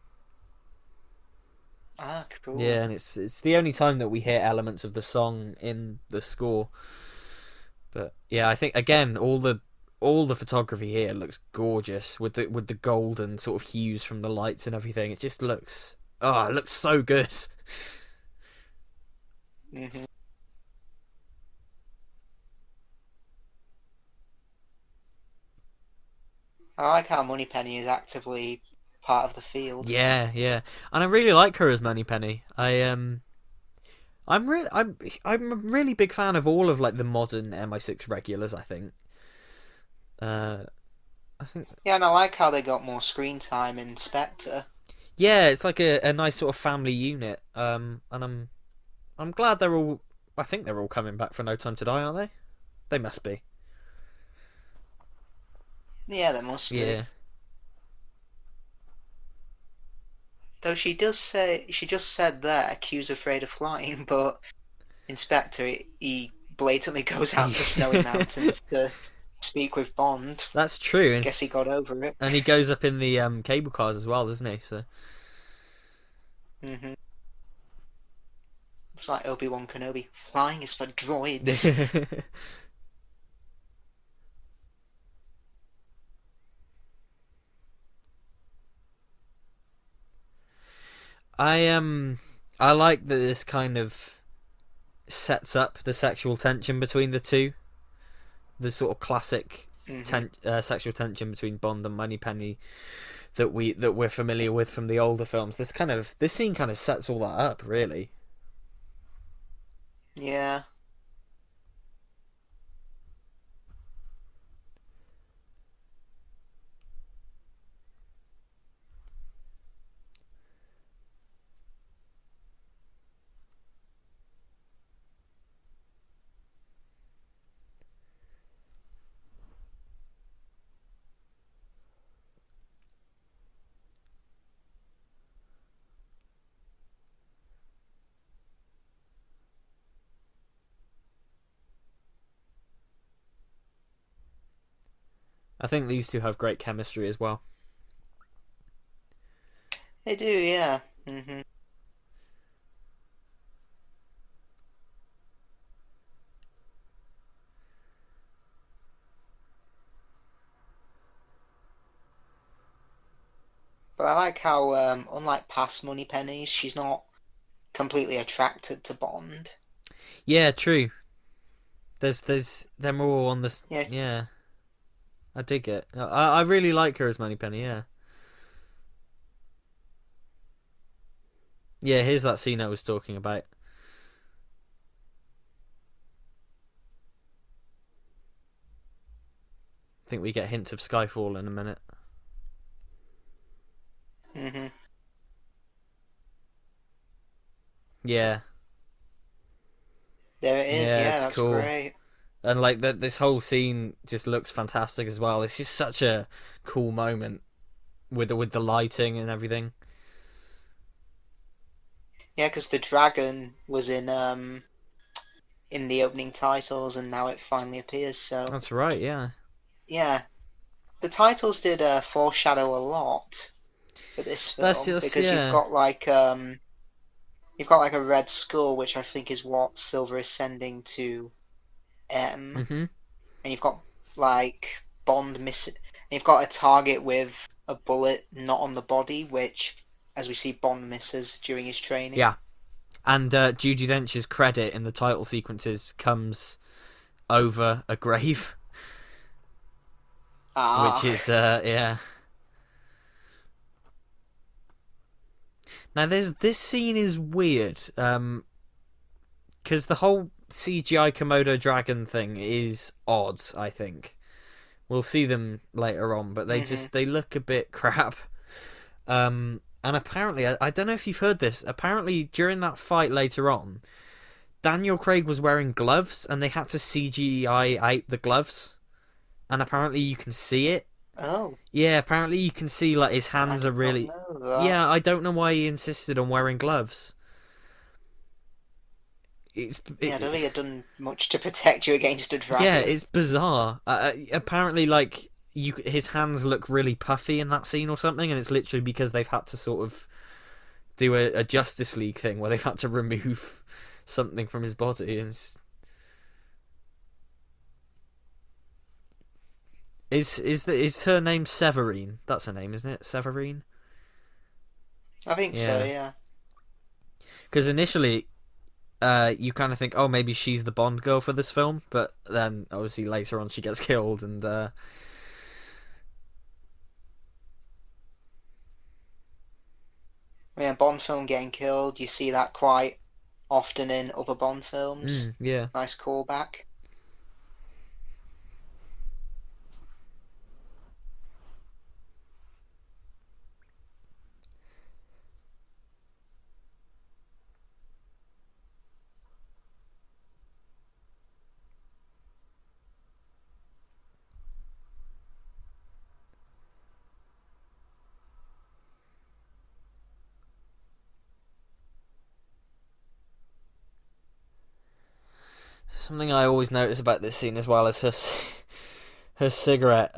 Ah, cool. Yeah, and it's the only time that we hear elements of the song in the score. But yeah, I think again all the photography here looks gorgeous with the golden sort of hues from the lights and everything. It just looks it looks so good. hmm I like how Moneypenny is actively part of the field. Yeah, yeah, and I really like her as Moneypenny. I'm a really big fan of all of like the modern MI6 regulars. Uh, I think Yeah, and I like how they got more screen time in Spectre. yeah, it's like a nice sort of family unit. And I'm glad they're all. I think they're all coming back for No Time to Die, aren't they? They must be. Yeah, there must be. Yeah. Though she just said there, Q's afraid of flying, but Inspector, he blatantly goes out to snowy mountains to speak with Bond. That's true, Guess he got over it. and he goes up in the cable cars as well, doesn't he? So hmm It's like Obi-Wan Kenobi. Flying is for droids. I I like that this kind of sets up the sexual tension between the two. The sort of classic hmm sexual tension between Bond and Moneypenny that we're familiar with from the older films. This scene kind of sets all that up, really. Yeah. I think these two have great chemistry as well. They do, yeah. Hmm. But I like how, unlike past Moneypennies, she's not completely attracted to Bond. Yeah, true. They're more on this. Yeah, Yeah, I dig it. I really like her as Moneypenny. Yeah, yeah. Here's that scene I was talking about. I think we get hints of Skyfall in a minute. hmm Yeah, there it is. yeah, Yeah, it's that's cool. great. And like this whole scene just looks fantastic as well. It's just such a cool moment with the lighting and everything. Yeah, because the dragon was in the opening titles, and now it finally appears. So That's right. Yeah, yeah, the titles did foreshadow a lot for this film that's because yeah. you've got like a red skull, which I think is what Silver is sending to M, Mhm. and you've got like Bond miss. You've got a target with a bullet not on the body, which, as we see, Bond misses during his training. Yeah, and Judi Dench's credit in the title sequences comes over a grave, which Ah, is yeah. Now this scene is weird, because the whole CGI Komodo dragon thing is odd. I think we'll see them later on, but hmm they look a bit crap. And apparently, I don't know if you've heard this. Apparently, during that fight later on, Daniel Craig was wearing gloves, and they had to CGI out the gloves. And apparently, you can see it. Oh, Yeah, apparently you can see like his I hands are did not really. know that. Yeah, I don't know why he insisted on wearing gloves. Yeah, I don't think it done much to protect you against a Yeah, dragon. it's bizarre. Apparently, like his hands look really puffy in that scene or something, and it's literally because they've had to sort of do a Justice League thing where they've had to remove something from his body. And is her name Severine? That's her name, isn't it? Severine. I think so, Yeah, yeah. because initially you kind of think, oh, maybe she's the Bond girl for this film, but then obviously later on she gets killed, and Yeah, Bond film getting killed, you see that quite often in other Bond films. yeah. Nice callback. Something I always notice about this scene as well is her cigarette.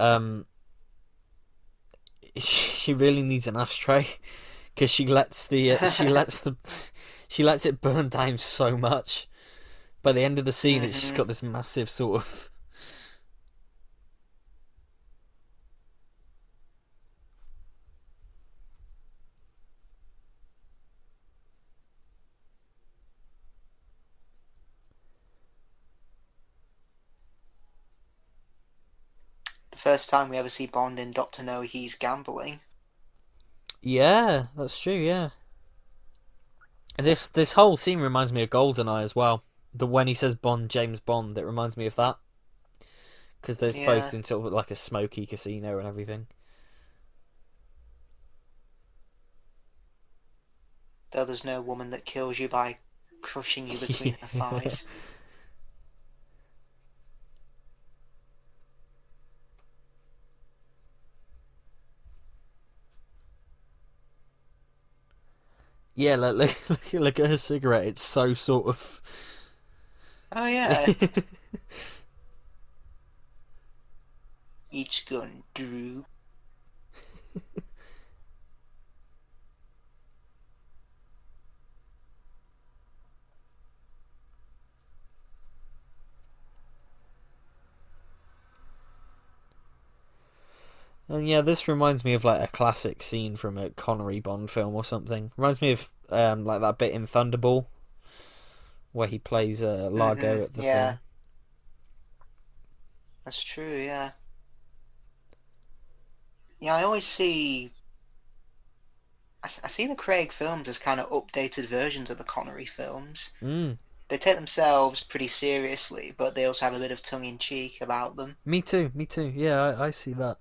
She really needs an ashtray because she lets it burn down so much. By the end of the scene, it's just hmm got this massive sort of. The first time we ever see Bond in Doctor No, he's gambling. Yeah, that's true. Yeah, this whole scene reminds me of GoldenEye as well. The when he says Bond, James Bond, it reminds me of that because there's both Yeah, in sort of like a smoky casino and everything. though there's no woman that kills you by crushing you between her Yeah. thighs. Yeah, look at her cigarette. It's so sort of. Oh yeah, each gun drew. And yeah, this reminds me of like a classic scene from a Connery Bond film or something. Reminds me of like that bit in Thunderball where he plays Largo at the Yeah, thing. that's true. Yeah, yeah. I always see. I see the Craig films as kind of updated versions of the Connery films. Mm. They take themselves pretty seriously, but they also have a bit of tongue in cheek about them. Me too. Me too. Yeah, I see that.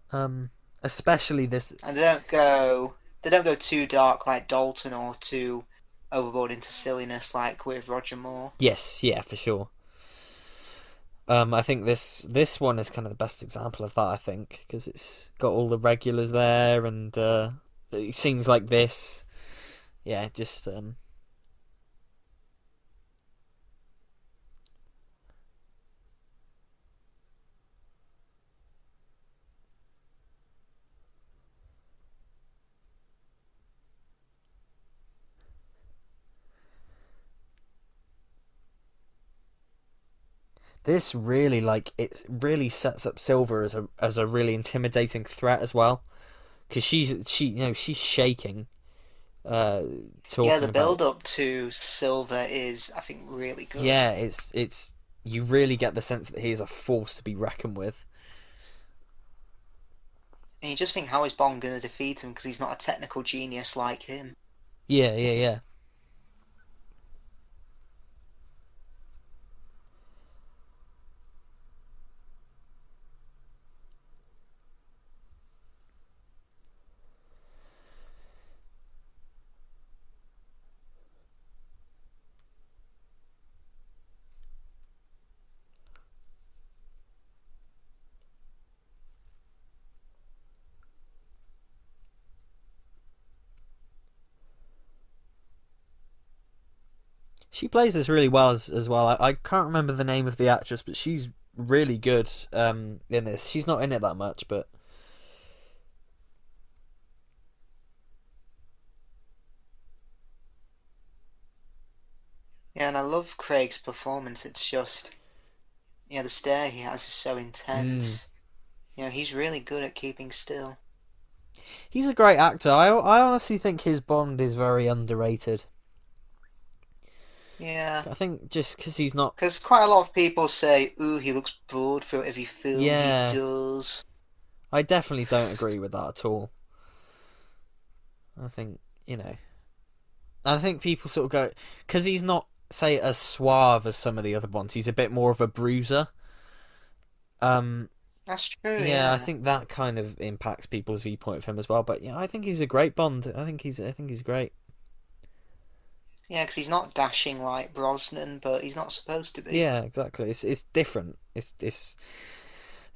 Especially this. And they don't go too dark like Dalton or too overboard into silliness like with Roger Moore. Yes, yeah, for sure. I think this one is kind of the best example of that. I think because it's got all the regulars there and scenes like this. Yeah, just this really like it really sets up Silver as a really intimidating threat as well because she's shaking Yeah, talking the about build up to Silver is, I think, really good. yeah it's you really get the sense that he is a force to be reckoned with. And you just think, how is Bond going to defeat him? Because he's not a technical genius like him. Yeah. She plays this really well as well. I can't remember the name of the actress, but she's really good in this. She's not in it that much, but Yeah, and I love Craig's performance. It's just, the stare he has is so mm. intense. He's really good at keeping still. He's a great actor. I honestly think his Bond is very underrated. Yeah, I think just because he's not. because quite a lot of people say, ooh, he looks bored for every film he Yeah, does. I definitely don't agree with that at all. I think I think people sort of go because he's not say as suave as some of the other Bonds. He's a bit more of a bruiser. Um, That's true, yeah, I yeah. think that kind of impacts people's viewpoint of him as well. But yeah, I think he's a great Bond. I think he's great. Yeah, because he's not dashing like Brosnan, but he's not supposed to be. Yeah, exactly. It's different.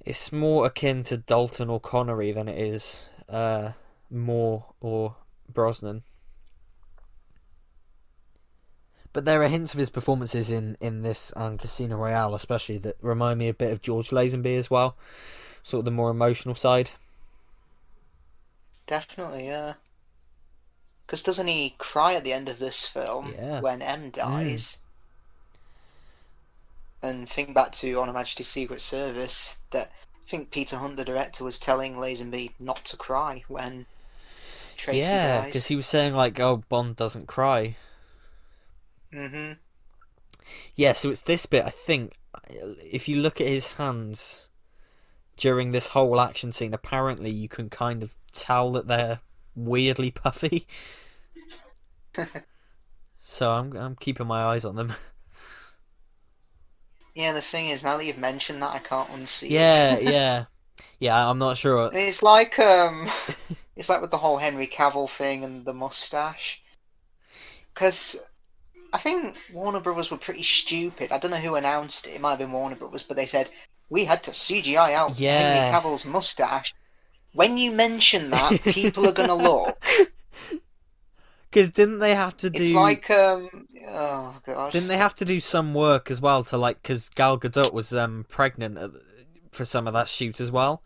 It's more akin to Dalton or Connery than it is Moore or Brosnan. But there are hints of his performances in this and Casino Royale, especially that remind me a bit of George Lazenby as well, sort of the more emotional side. Definitely, yeah. Because doesn't he cry at the end of this film Yeah. when M Mm. dies? And think back to On Her Majesty's Secret Service, that I think Peter Hunt, the director, was telling Lazenby not to cry when Tracy Yeah, because dies. he was saying like, "Oh, Bond doesn't cry." Hmm. Yeah, so it's this bit. I think if you look at his hands during this whole action scene, apparently you can kind of tell that they're weirdly puffy. So I'm keeping my eyes on them. Yeah, the thing is, now that you've mentioned that, I can't unsee Yeah, it. yeah, yeah. I'm not sure. It's like it's like with the whole Henry Cavill thing and the mustache. Because I think Warner Brothers were pretty stupid. I don't know who announced it. It might have been Warner Brothers, but they said we had to CGI out Henry Yeah, Cavill's mustache. When you mention that, people are gonna look. because didn't they have to It's do? like oh god. Didn't they have to do some work as well to like? Because Gal Gadot was pregnant for some of that shoot as well.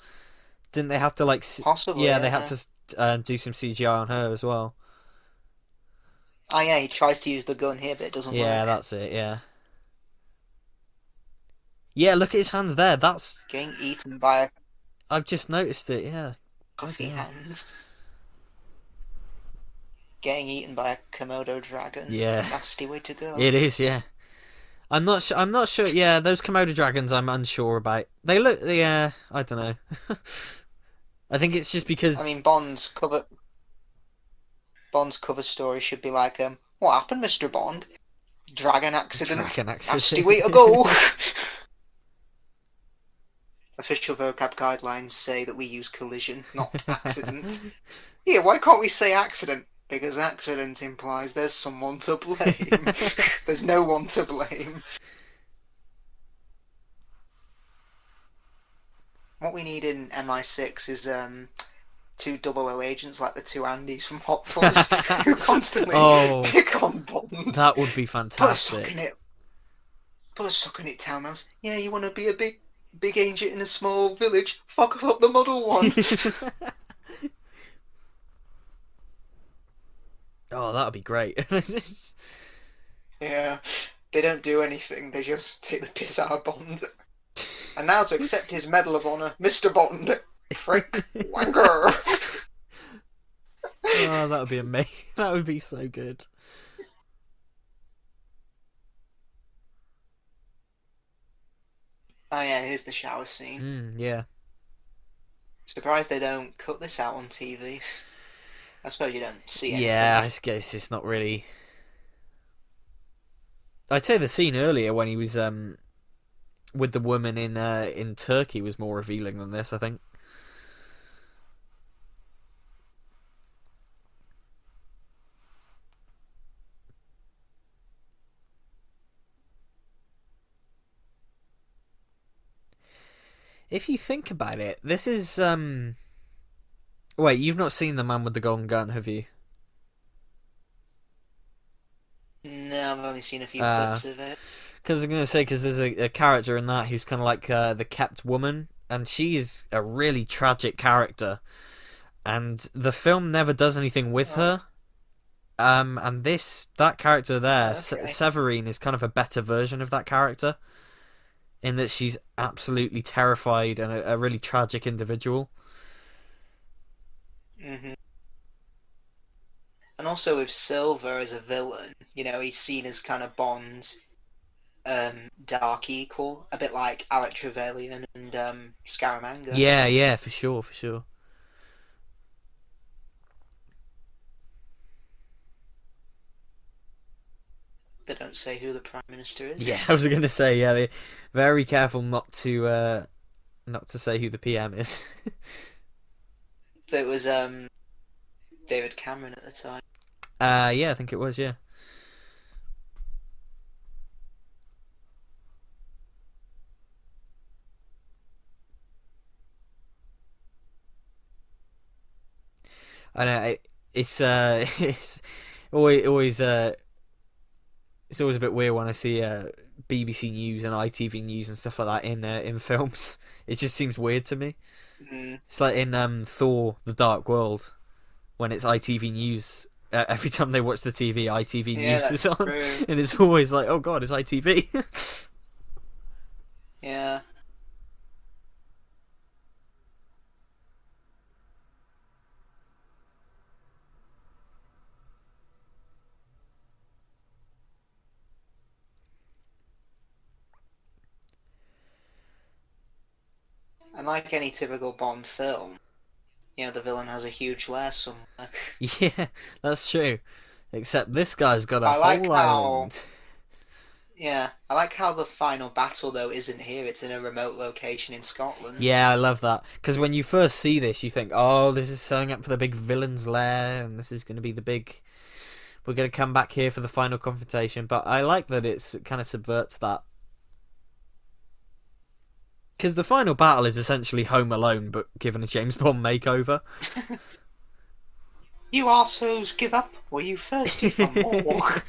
Didn't they have to like? Possibly. Yeah, they had to do some CGI on her as well. Oh yeah, he tries to use the gun here, but it doesn't work. Yeah, that's it. Yeah. Yeah, look at his hands there. That's Getting eaten by a I've just noticed it. Yeah. coffee Bloody hell. hands. Getting eaten by a Komodo dragon. Yeah. Nasty way to go. It is. Yeah. I'm not sure. I'm not sure. Yeah, those Komodo dragons. I'm unsure about. They look. Yeah. I don't know. I think it's just because. I mean, Bond's cover story should be like, what happened, Mr. Bond? Dragon accident. Dragon accident. Nasty way to go. Official vocab guidelines say that we use collision, not accident. Yeah, why can't we say accident? Because accident implies there's someone to blame. There's no one to blame. What we need in MI6 is 2 00 agents like the 2 Andys from Hot Fuzz who constantly pick on Bond. That would be fantastic. Put a sock in it, Townhouse. Yeah, you want to be a big agent in a small village? Fuck up the Model 1. Oh, that would be great. Yeah, they don't do anything. They just take the piss out of Bond. And now to accept his Medal of Honor, Mr. Bond, frick, wanker. Oh, that would be amazing. That would be so good. Oh yeah, here's the shower scene. Yeah. Surprised they don't cut this out on TV. I suppose you don't see anything. Yeah, I guess it's not really. I'd say the scene earlier when he was with the woman in Turkey was more revealing than this, I think. If you think about it, this is Wait, you've not seen The Man with the Golden Gun, have you? No, I've only seen a few clips of it. Because I'm going to say, because there's a character in that who's kind of like the kept woman, and she's a really tragic character. And the film never does anything with her. And that character there, Severine, is kind of a better version of that character. In that she's absolutely terrified and a really tragic individual. Mm-hmm. And also with Silver as a villain, he's seen as kind of Bond's dark equal, a bit like Alec Trevelyan and Scaramanga. Yeah, for sure. They don't say who the Prime Minister is. Yeah, I was going to say, they're very careful not to say who the PM is. It was David Cameron at the time. Yeah, I think it was, yeah. I know it's always it's always a bit weird when I see BBC News and ITV News and stuff like that in films. It just seems weird to me. It's like in Thor: The Dark World when it's ITV News. Every time they watch the TV, ITV News is on, and it's always like, oh god, it's ITV. Yeah. And like any typical Bond film, the villain has a huge lair somewhere. Yeah, that's true. Except this guy's got a whole island. Yeah, I like how the final battle, though, isn't here. It's in a remote location in Scotland. Yeah, I love that. Because when you first see this, you think, oh, this is setting up for the big villain's lair, and this is going to be the big... We're going to come back here for the final confrontation. But I like that it kind of subverts that. Because the final battle is essentially Home Alone, but given a James Bond makeover. You arseholes give up? Were you thirsty for more?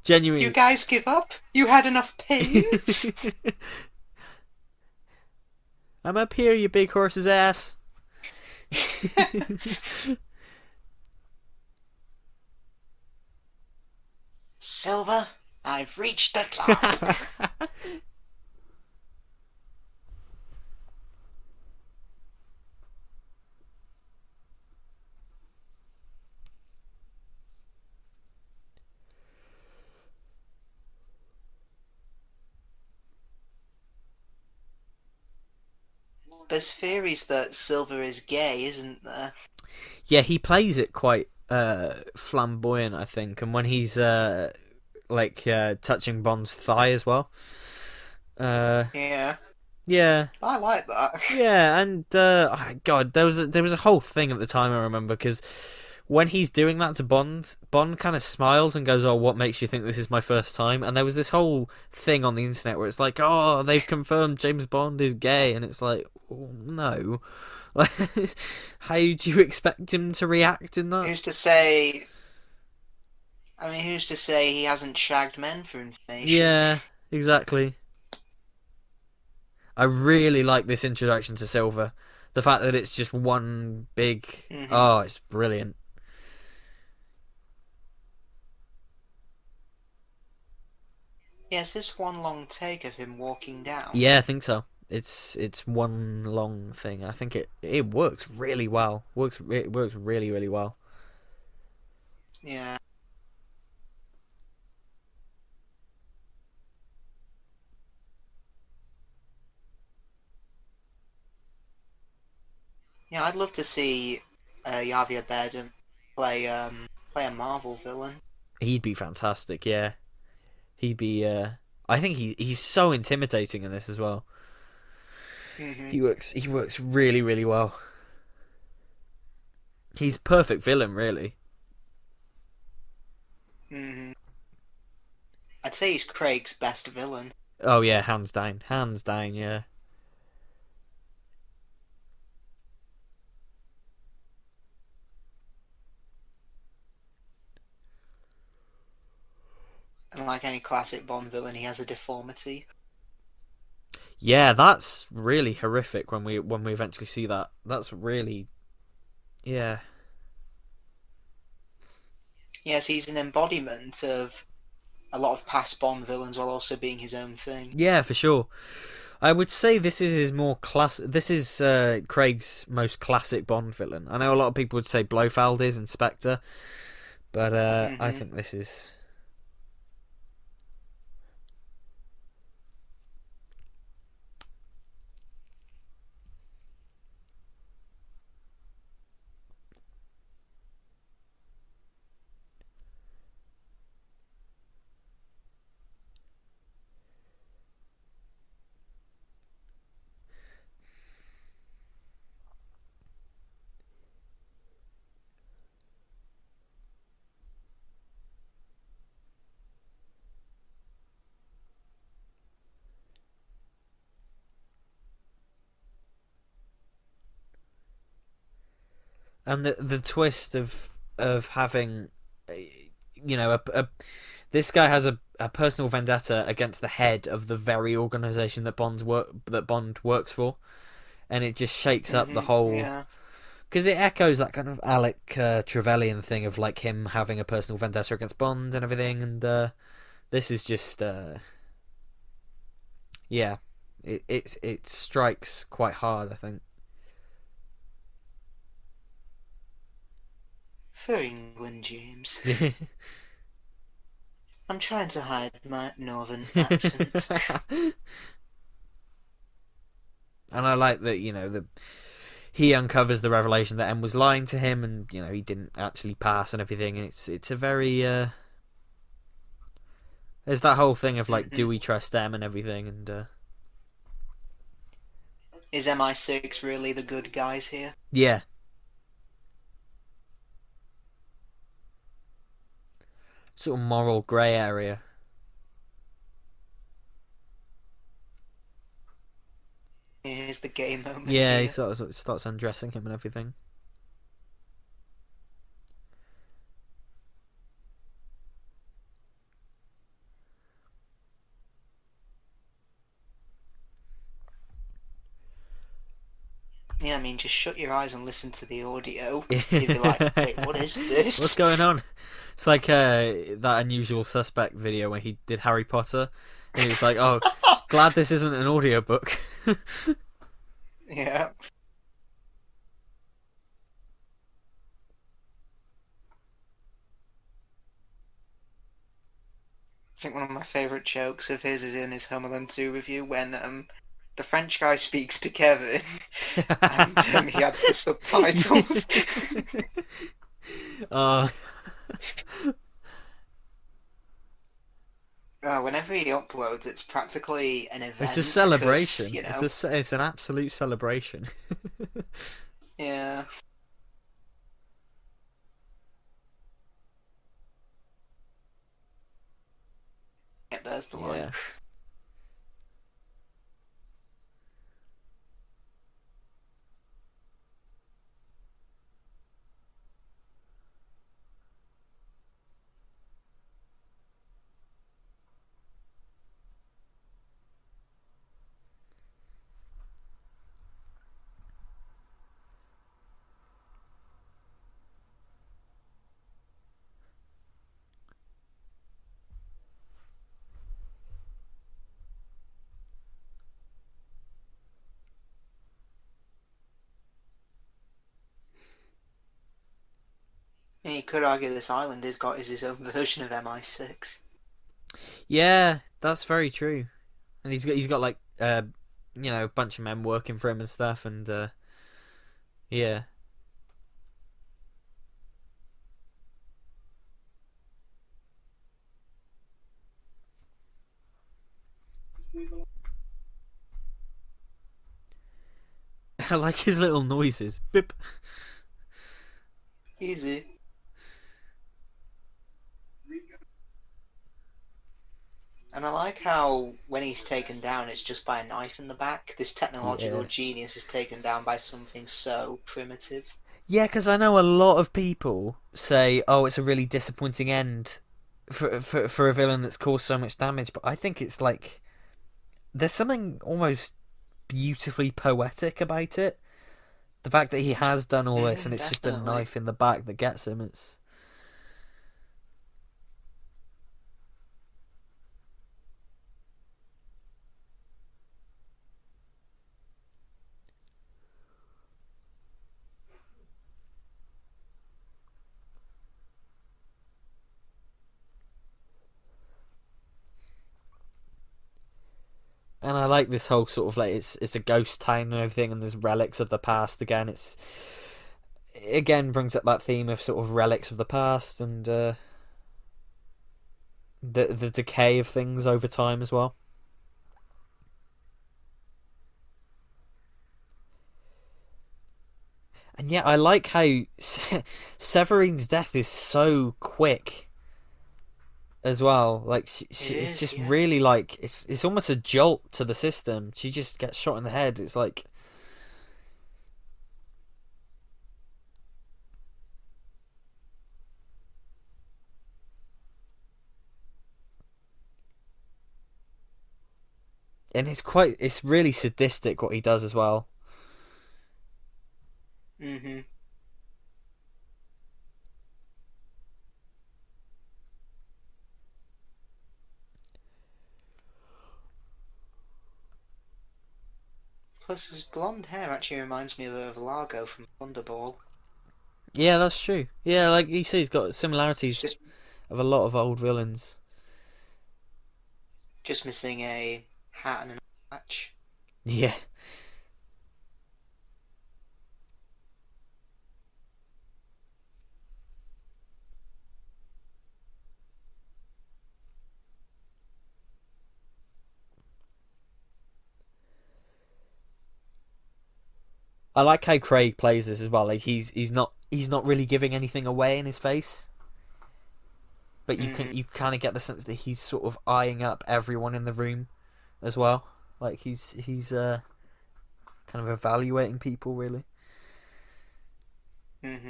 Genuinely. You guys give up? You had enough pain? I'm up here, you big horse's ass. Silver, I've reached the top. There's theories that Silver is gay, isn't there? Yeah, he plays it quite flamboyant, I think, and when he's touching Bond's thigh as well. Yeah, Yeah, I like that. yeah, and God, there was a whole thing at the time I remember because when he's doing that to Bond, Bond kind of smiles and goes, "Oh, what makes you think this is my first time?" And there was this whole thing on the internet where it's like, "Oh, they've confirmed James Bond is gay," and it's like, oh, no, like, how do you expect him to react in that? Who's to say? I mean, who's to say he hasn't shagged men for information? Yeah, exactly. I really like this introduction to Silver. The fact that it's just one big. Hmm. Oh, it's brilliant. Yes, this one long take of him walking down. Yeah, I think so. It's one long thing. I think it works really well. It works really really well. Yeah. Yeah, I'd love to see Javier Bardem play a Marvel villain. He'd be fantastic. Yeah, he'd be. I think he's so intimidating in this as well. Hmm. He works really really well. He's perfect villain, really. Hmm. I'd say he's Craig's best villain. Oh yeah, hands down. Yeah. And like any classic Bond villain, he has a deformity. Yeah, that's really horrific when we eventually see that. That's really yeah. Yes, he's an embodiment of a lot of past Bond villains while also being his own thing. Yeah, for sure. I would say this is his more class. This is Craig's most classic Bond villain. I know a lot of people would say Blofeld is and Spectre, but I Hmm. think this is. And the twist of having, you know, this guy has a personal vendetta against the head of the very organization that Bond works for, and it just shakes up the Hmm. whole Yeah. because it echoes that kind of Alec Trevelyan thing of like him having a personal vendetta against Bond and everything, and this is just yeah, it strikes quite hard, I think. For England, James. I'm trying to hide my northern accent. And I like that he uncovers the revelation that M was lying to him, and he didn't actually pass and everything. And it's a very there's that whole thing of like, do Hmm. we trust M and everything, and Is MI6 really the good guys here? yeah, sort of moral grey area. Here's the gay moment Yeah, he here. sort of starts undressing him and everything. Yeah, I mean, just shut your eyes and listen to the audio. You'd be like, wait, what is What's this? going on? It's like that Unusual Suspect video where he did Harry Potter, and he was like, "Oh, glad this isn't an audiobook." Yeah. I think one of my favourite jokes of his is in his Home Alone 2 review when the French guy speaks to Kevin and he adds the subtitles. uh, Whenever he uploads, it's practically an it's a event because, celebration. It's an absolute celebration. yeah. Yeah, there's the line. Yeah. You could argue this island is his own version of MI6. Yeah, that's very true. And he's got like a bunch of men working for him and stuff, and yeah. I like his little noises. Bip. Easy. And I like how when he's taken down, it's just by a knife in the back. This technological Yeah. genius is taken down by something so primitive. Yeah, because I know a lot of people say, "Oh, it's a really disappointing end for a villain that's caused so much damage." But I think it's like there's something almost beautifully poetic about it. The fact that he has done all this and it's just a Definitely. knife in the back that gets him. It's and I like this whole sort of like it's a ghost town and everything, and there's relics of the past again. It again brings up that theme of sort of relics of the past and the decay of things over time as well. And yeah, I like how Severine's death is so quick as well. Like it's just Yeah. really like it's almost a jolt to the system. She just gets shot in the head. It's like and it's really sadistic what he does as well. Mm-hmm. Plus, his blonde hair actually reminds me of Largo from Thunderball. Yeah, that's true. Yeah, like you see, he's got It's similarities of a lot of old villains. just missing a hat and an patch. Yeah. I like how Craig plays this as well. Like he's not really giving anything away in his face, but Mm-hmm. you kind of get the sense that he's sort of eyeing up everyone in the room as well. Like he's kind of evaluating people really. Mm-hmm.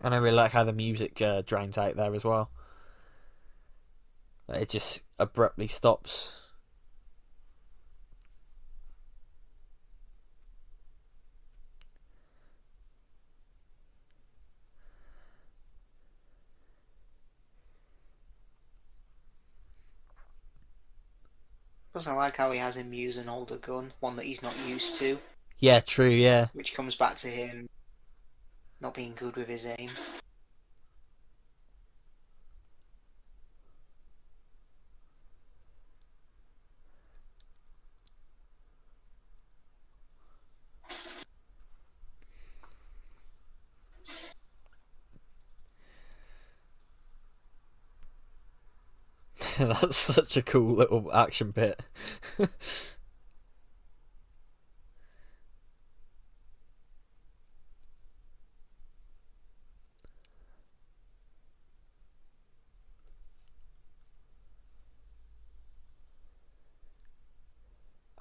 And I really like how the music drowns out there as well. It just abruptly stops. Plus, I like how he has him use an older gun, one that he's not used to. Yeah, true, yeah. Which comes back to him not being good with his aim. That's such a cool little action bit.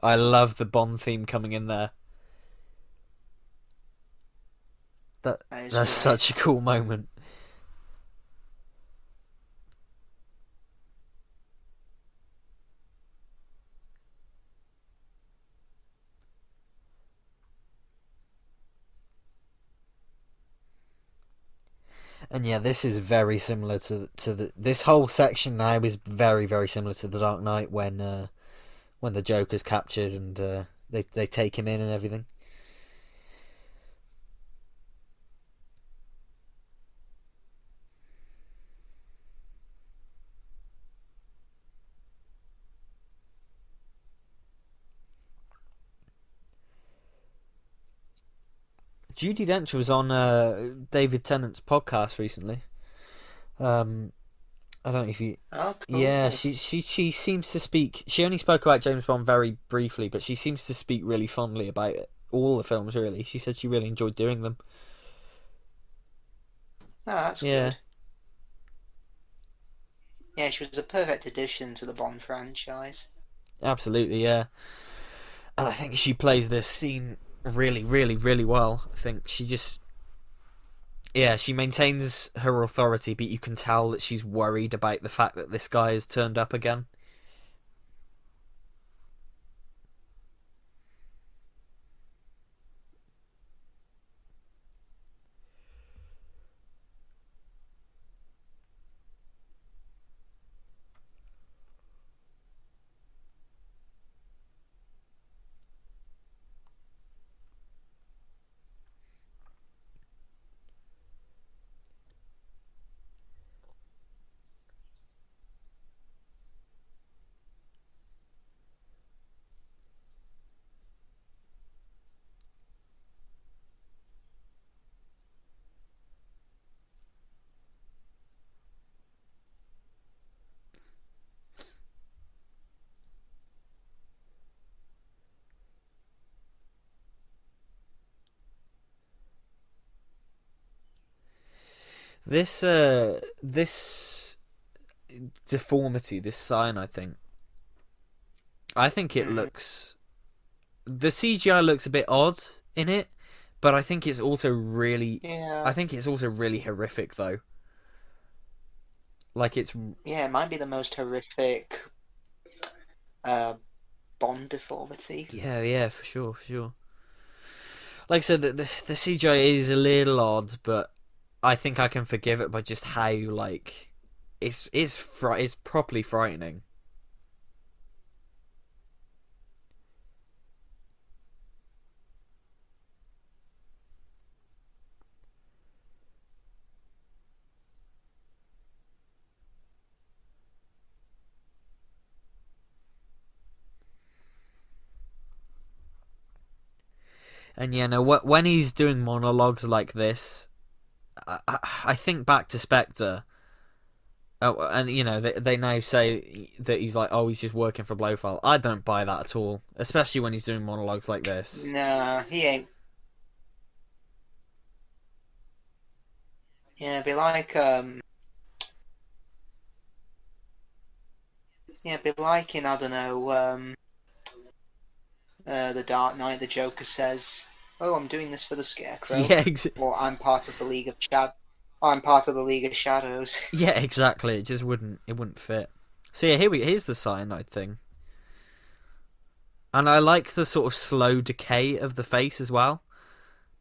I love the Bond theme coming in there. That's great. such a cool moment. And yeah, this is very similar to this whole section now is very, very similar to the Dark Knight when the Joker's captured and they take him in and everything. Judi Dench was on David Tennant's podcast recently. I don't know if you. Oh, cool. Yeah, she seems to speak. She only spoke about James Bond very briefly, but she seems to speak really fondly about it. All the films, really. She said she really enjoyed doing them. Oh, that's good. Yeah, she was a perfect addition to the Bond franchise. Absolutely, yeah. And I think she plays this scene really, really, really well. I think she just... Yeah, she maintains her authority, but you can tell that she's worried about the fact that this guy has turned up again. This deformity, this sign, I think it looks... The CGI looks a bit odd in it, but I think it's also really... Yeah. I think it's also really horrific, though. Like, it's... Yeah, it might be the most horrific Bond deformity. Yeah, for sure. Like I said, the CGI is a little odd, but I think I can forgive it by just how, like... It's properly frightening. And yeah, no, when he's doing monologues like this, I think back to Spectre. Oh, and you know they now say that he's like, oh, he's just working for Blofeld. I don't buy that at all, especially when he's doing monologues like this. Nah, he ain't. Yeah, it'd be like in, I don't know, The Dark Knight. The Joker says, "Oh, I'm doing this for the Scarecrow," Yeah, or "I'm part of the League of Chad." I'm part of the League of Shadows. Yeah, exactly. It just wouldn't fit. So yeah, here's the cyanide thing. And I like the sort of slow decay of the face as well.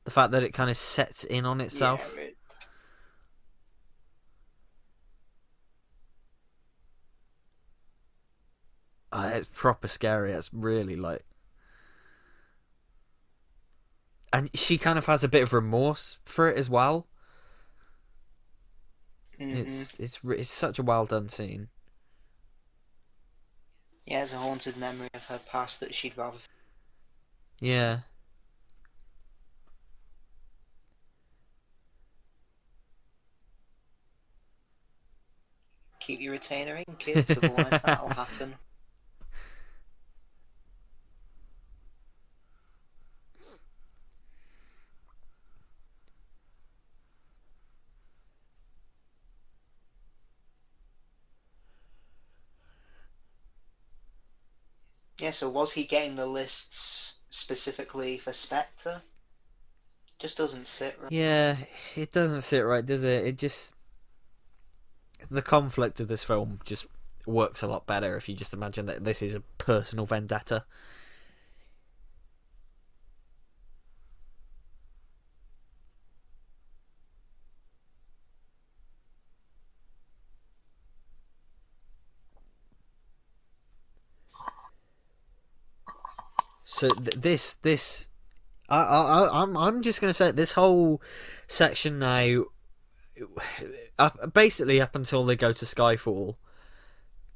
The fact that it kind of sets in on itself. Yeah, It's proper scary. It's really like... And she kind of has a bit of remorse for it as well. mm-hmm. It's such a well done scene. Yeah, it's a haunted memory of her past that she'd rather... Yeah. Keep your retainer in, kids, otherwise that'll happen. Yeah, so was he getting the lists specifically for Spectre? Just doesn't sit right. Yeah, it doesn't sit right, does it? It just... The conflict of this film just works a lot better if you just imagine that this is a personal vendetta. So I'm just gonna say this whole section now, basically up until they go to Skyfall,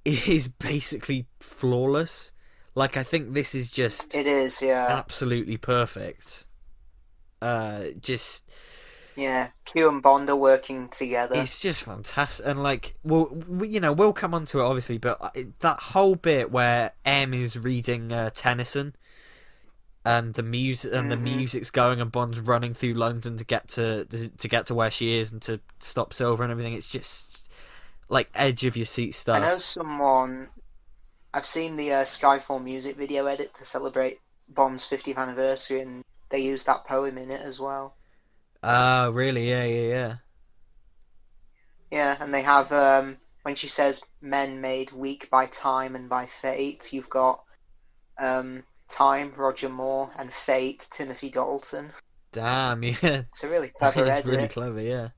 is basically flawless. Like I think this is just It is, yeah. absolutely perfect. Just Yeah, Q and Bond are working together. it's just fantastic, and like, we'll come on to it obviously, but that whole bit where M is reading Tennyson, and the music's going, and Bond's running through London to get to where she is and to stop Silver and everything. It's just like edge of your seat stuff. I know I've seen the Skyfall music video edit to celebrate Bond's 50th anniversary, and they use that poem in it as well. Oh, really? Yeah. Yeah, and they have when she says men made weak by time and by fate, you've got time, Roger Moore, and fate, Timothy Dalton. Damn, yeah. It's a really clever edit. It's really clever, yeah.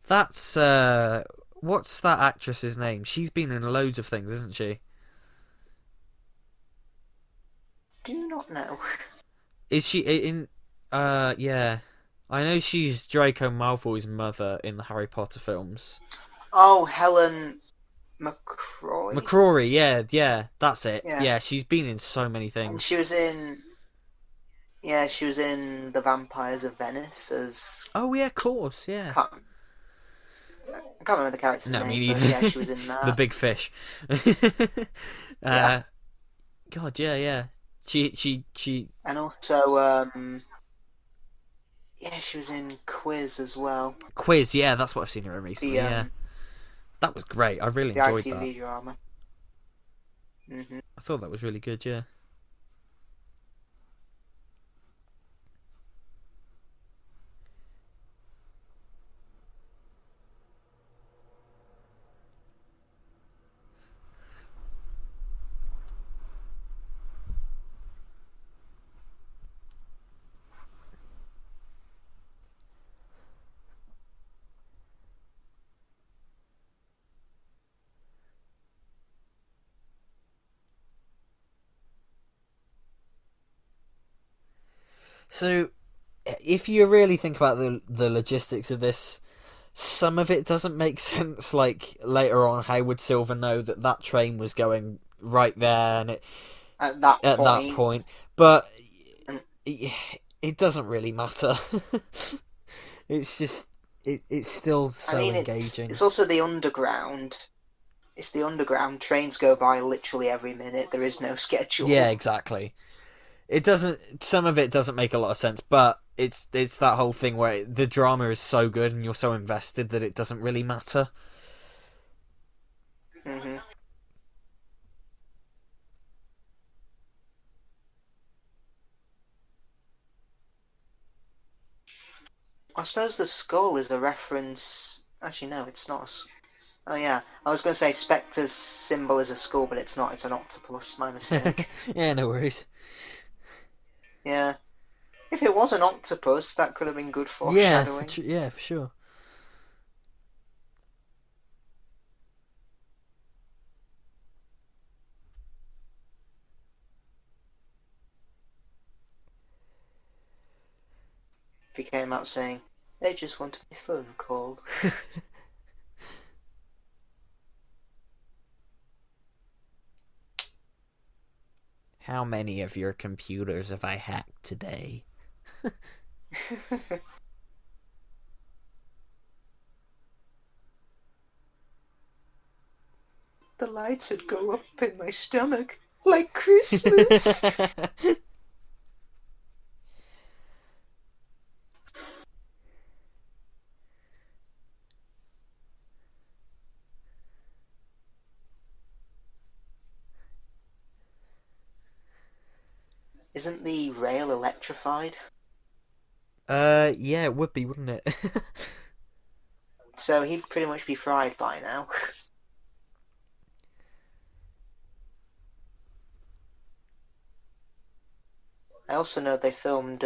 That's what's that actress's name? She's been in loads of things, isn't she? Do not know. Is she in? Yeah, I know she's Draco Malfoy's mother in the Harry Potter films. Oh, Helen McCrory. McCrory, yeah, that's it. Yeah, she's been in so many things. And she was in. Yeah, she was in The Vampires of Venice as. Oh yeah, of course, yeah. I can't remember the character's name. Me neither. But yeah, she was in that. The Big Fish. Yeah. God, yeah. She. And also, yeah, she was in Quiz as well. Quiz, yeah, that's what I've seen her in recently. Yeah, that was great. I really enjoyed that. The ITV drama. Mm-hmm. I thought that was really good. Yeah. So, if you really think about the logistics of this, some of it doesn't make sense. Like later on, how would Silver know that train was going right there and At that point? But it doesn't really matter. It's just it's still so engaging. It's also the underground. It's the underground. Trains go by literally every minute. There is no schedule. Yeah, exactly. Some of it doesn't make a lot of sense, but it's that whole thing where the drama is so good and you're so invested that it doesn't really matter. Mm-hmm. I suppose the skull is a reference. Actually, no, it's not. Oh yeah, I was going to say Spectre's symbol is a skull, but it's not. It's an octopus. My mistake. Yeah, no worries. Yeah, if it was an octopus, that could have been good Yeah, foreshadowing. yeah, for sure. If he came out saying, "They just wanted my phone call." How many of your computers have I hacked today? The lights would go up in my stomach like Christmas. Isn't the rail electrified? Yeah, it would be, wouldn't it? So he'd pretty much be fried by now. I also know they filmed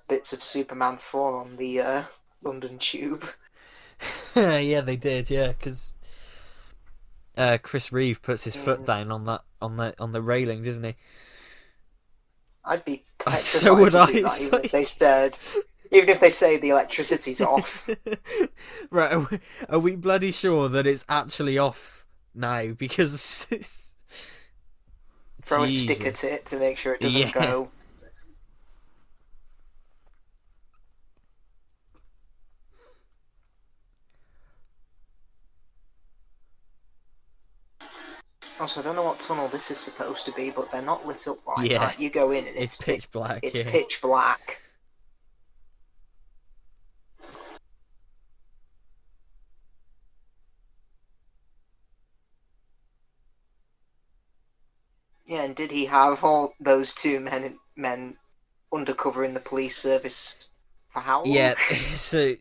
bits of Superman 4 on the London Tube. Yeah, they did. Yeah, because Chris Reeve puts his foot down on that on the railing, doesn't he? I'd be So petrified would to I. do that, even if they say the electricity's off. Right, are we bloody sure that it's actually off now? Because it's... Throw a stick Jesus. at it to make sure it doesn't go. Also, I don't know what tunnel this is supposed to be, but they're not lit up like Yeah. that. You go in and It's pitch black. It's yeah. pitch black. Yeah, and did he have all those two men undercover in the police service for how long? Yeah, so...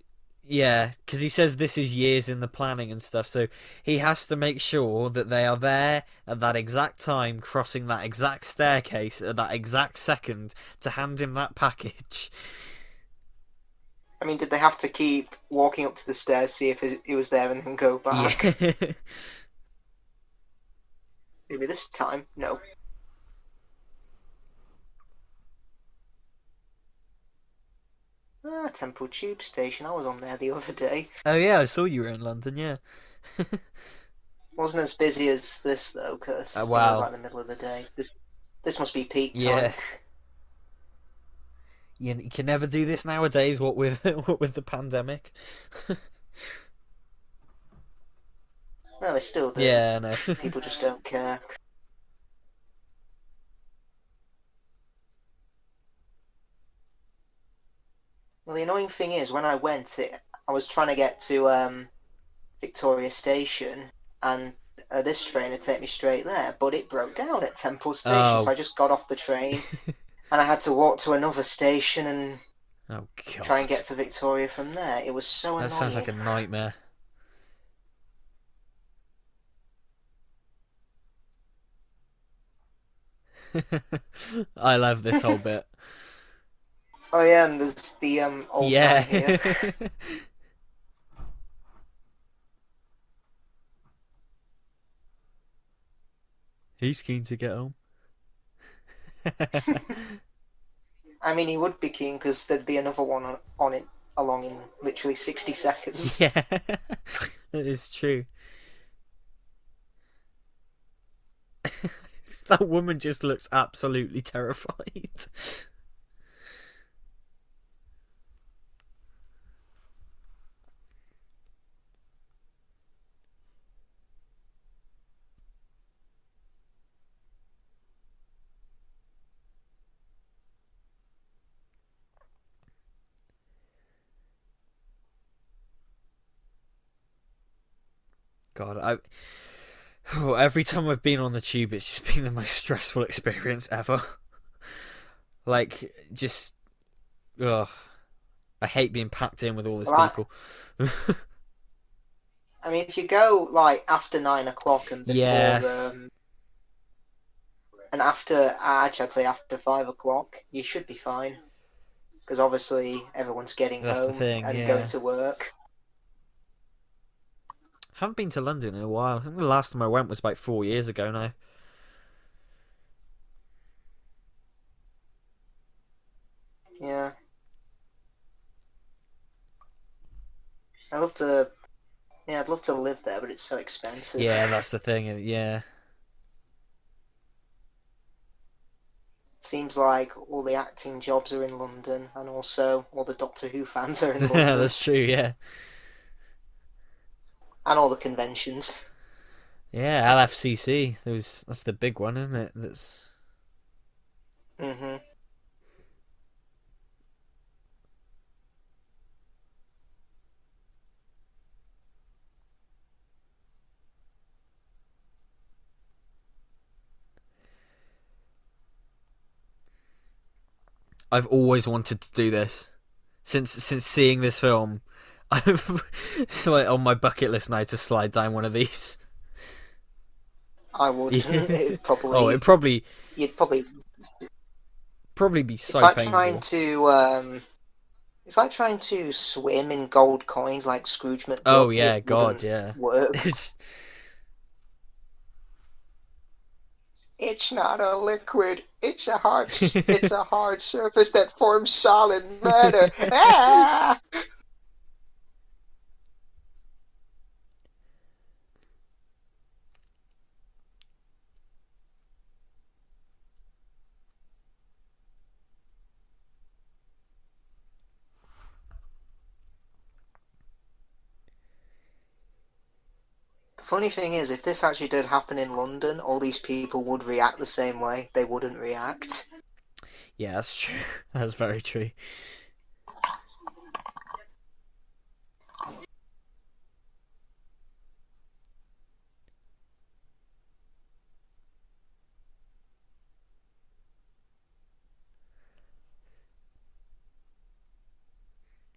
Yeah, because he says this is years in the planning and stuff, so he has to make sure that they are there at that exact time, crossing that exact staircase at that exact second to hand him that package. I mean, did they have to keep walking up to the stairs, see if he was there, and then go back? Yeah. Maybe this time, no. Temple Tube Station. I was on there the other day. Oh yeah, I saw you were in London, yeah. Wasn't as busy as this though, because it wow. was like the middle of the day. This must be peak time. Yeah. You can never do this nowadays, what with the pandemic. Well, they still do. Yeah, I know. People just don't care. Well, the annoying thing is, when I went, I was trying to get to Victoria Station, and this train would take me straight there, but it broke down at Temple Station, so I just got off the train, and I had to walk to another station and try and get to Victoria from there. It was so annoying. That sounds like a nightmare. I love this whole bit. Oh yeah, and there's the old man here. He's keen to get home. I mean, he would be keen because there'd be another one on it along in literally 60 seconds. Yeah, that is true. That woman just looks absolutely terrified. God, every time I've been on the tube, it's just been the most stressful experience ever. Like, just, ugh. I hate being packed in with all these Well, people. I mean, if you go like after 9 o'clock and before, Yeah, and after, actually, I'd say after 5 o'clock, you should be fine. Because obviously everyone's getting that's the home thing. and going Yeah, to work. haven't been to London in a while. I think the last time I went was about 4 years ago now. Yeah. I love to. Yeah, I'd love to live there, but it's so expensive. Yeah, that's the thing. Yeah, Seems like all the acting jobs are in London, and also all the Doctor Who fans are in London, that's true. Yeah, and all the conventions. yeah. LFCC. That's the big one, isn't it? That's. Hmm. I've always wanted to do this since seeing this film. It's like on my bucket list now to slide down one of these. I wouldn't. It Oh, probably. it probably You'd probably. be It's so like trying painful. to. It's like trying to swim in gold coins like Scrooge Oh McDuck. yeah, It God, wouldn't yeah. work. It's, It's not a liquid. It's a hard surface that forms solid matter. Ah! The funny thing is, if this actually did happen in London, all these people would react the same way. They wouldn't react. yeah, that's true. That's very true.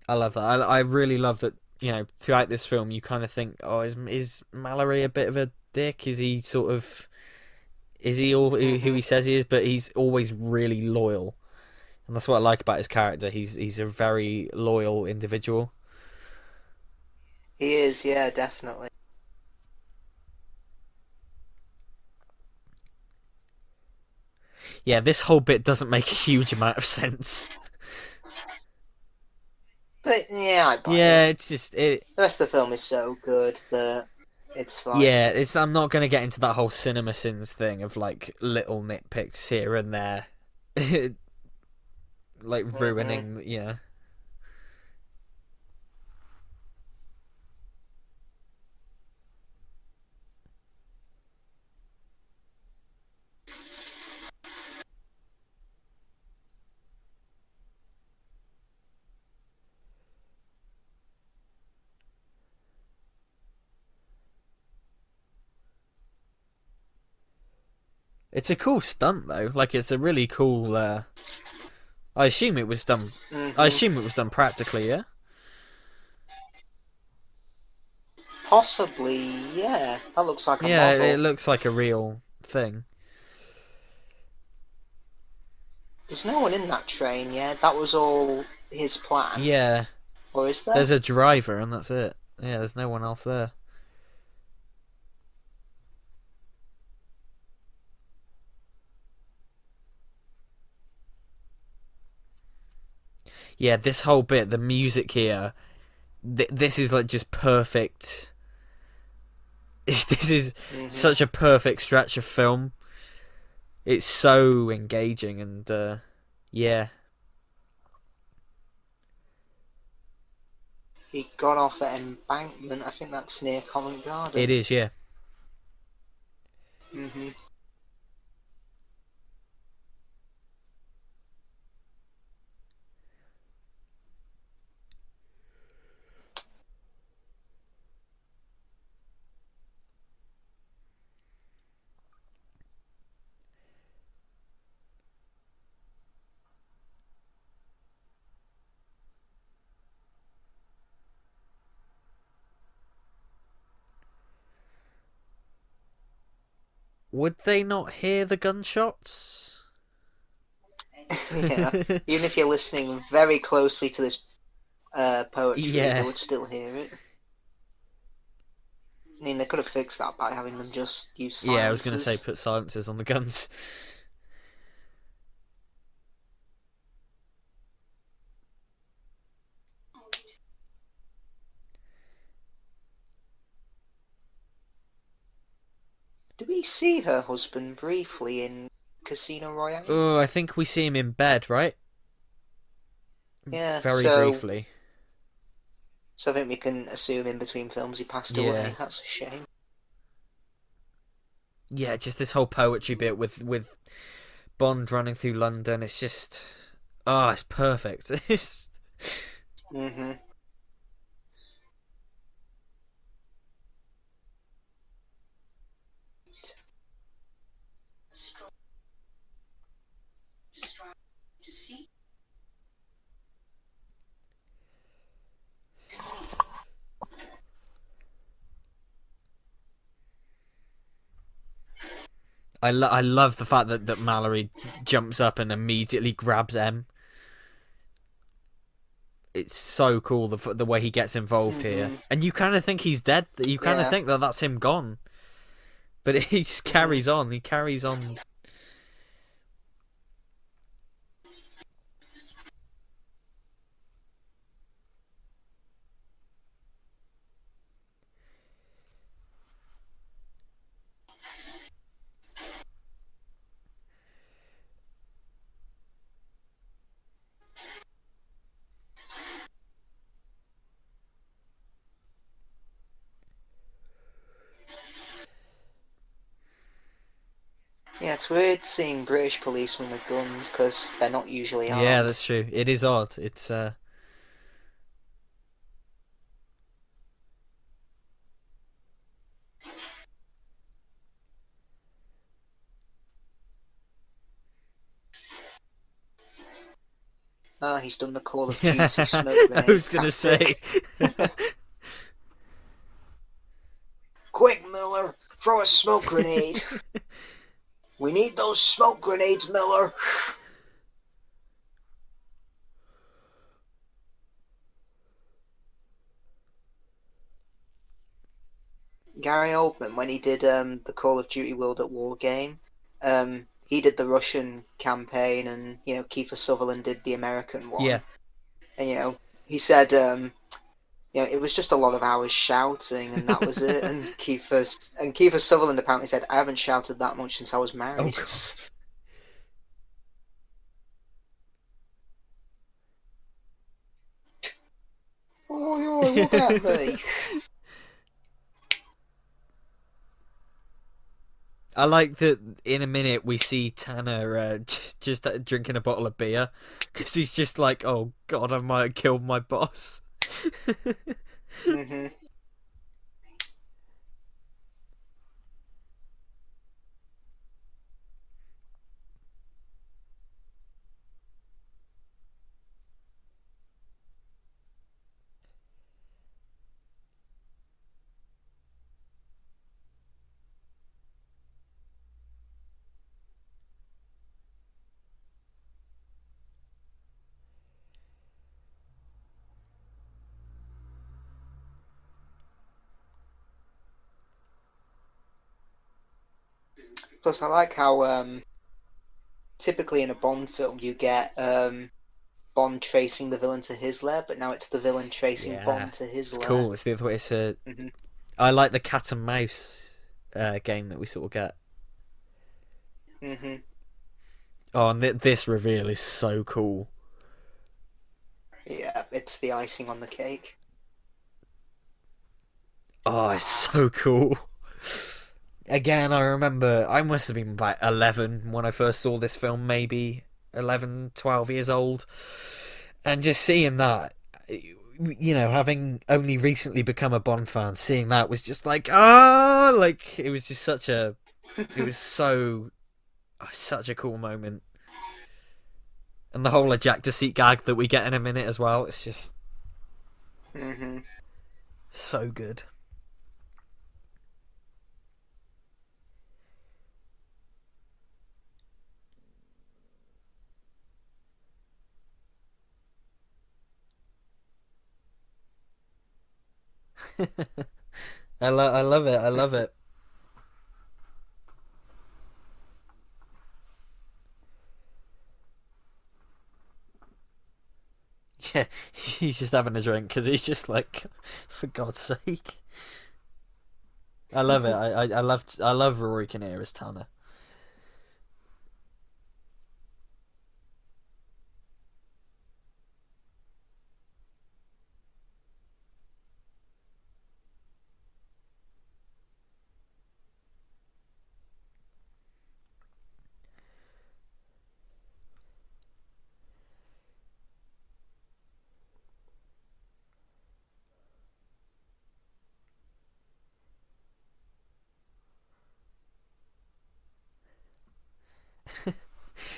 I love that. I really love that. Throughout this film, you kind of think, oh, is Mallory a bit of a dick? Is he sort of is he all who Hmm. he says he is? But he's always really loyal, and that's what I like about his character. He's a very loyal individual. He is, yeah, definitely. Yeah, this whole bit doesn't make a huge amount of sense. But yeah, I buy Yeah, it. it's just it. The rest of the film is so good that it's fine. Yeah, it's. I'm not gonna get into that whole cinema sins thing of like little nitpicks here and there, like Hmm. ruining. Yeah, it's a cool stunt though. Like it's a really cool. I assume it was done. I Hmm. assume it was done practically. Yeah. Possibly, yeah. That looks like a Yeah, it model. looks like a real thing. There's no one in that train yet. That was all his plan. Yeah, Or is there? there's a driver and that's it. Yeah, there's no one else there. Yeah, this whole bit, the music here, this is like just perfect. This is Hmm. such a perfect stretch of film. It's so engaging and yeah, He got off at Embankment. I think that's near Covent it Garden. is. Yeah, Hmm. would they not hear the gunshots? Yeah, even if you're listening very closely to this poetry, they Yeah. would still hear it. I mean, they could have fixed that by having them just use silencers. Yeah, I was going to say put silencers on the guns. Do we see her husband briefly in Casino Royale? Oh, I think we see him in bed, right? Yeah, Very briefly. So I think we can assume in between films he passed away. That's a shame. Yeah, just this whole poetry bit with Bond running through London. It's just, it's perfect. It's... Mm-hmm. I love the fact that Mallory jumps up and immediately grabs M. It's so cool the way he gets involved here, and you kind of think he's dead. You kind of think that that's him gone, but he just carries on. He carries on. Yeah, it's weird seeing British policemen with guns because they're not usually armed. Yeah, that's true. It is odd. It's he's done the Call of Duty smoke grenade I was gonna say. Quick, Miller, throw a smoke grenade. We need those smoke grenades, Miller. Gary Oldman, when he did the Call of Duty World at War game, he did the Russian campaign, and Kiefer Sutherland did the American one. Yeah. And he said, it was just a lot of hours shouting, and that was it. And Kiefer Sutherland apparently said, "I haven't shouted that much since I was married." Oh God. Oh, look at me. I like that in a minute we see Tanner just drinking a bottle of beer because he's just like, oh God, I might have killed my boss. Mm-hmm. Plus, I like how typically in a Bond film you get Bond tracing the villain to his lair, but now it's the villain tracing Bond to his lair. It's cool. It's the other way. I like the cat and mouse game that we sort of get. Mm-hmm. Oh, and this reveal is so cool. Yeah, it's the icing on the cake. Oh, it's so cool. Again, I remember I must have been about 11 when I first saw this film, maybe 11, 12 years old. And just seeing that, having only recently become a Bond fan, seeing that was just like, it was just it was such a cool moment. And the whole ejector seat gag that we get in a minute as well, it's just so good. I love it. I love it. Yeah, he's just having a drink because he's just like, for God's sake. I love it. I love Rory Kinnear as Tanner.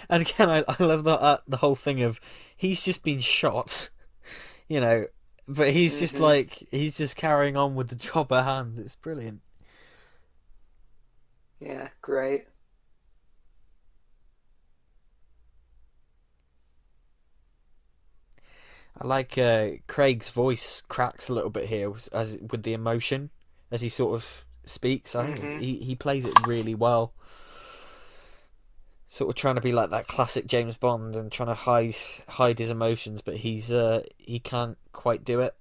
And again, I love the whole thing of he's just been shot, you know, but he's just Hmm. like he's just carrying on with the job at hand. It's brilliant. Yeah, great. I like Craig's voice cracks a little bit here as with the emotion as he sort of speaks. I think Hmm. he plays it really well. Sort of trying to be like that classic James Bond and trying to hide his emotions, but he can't quite do it.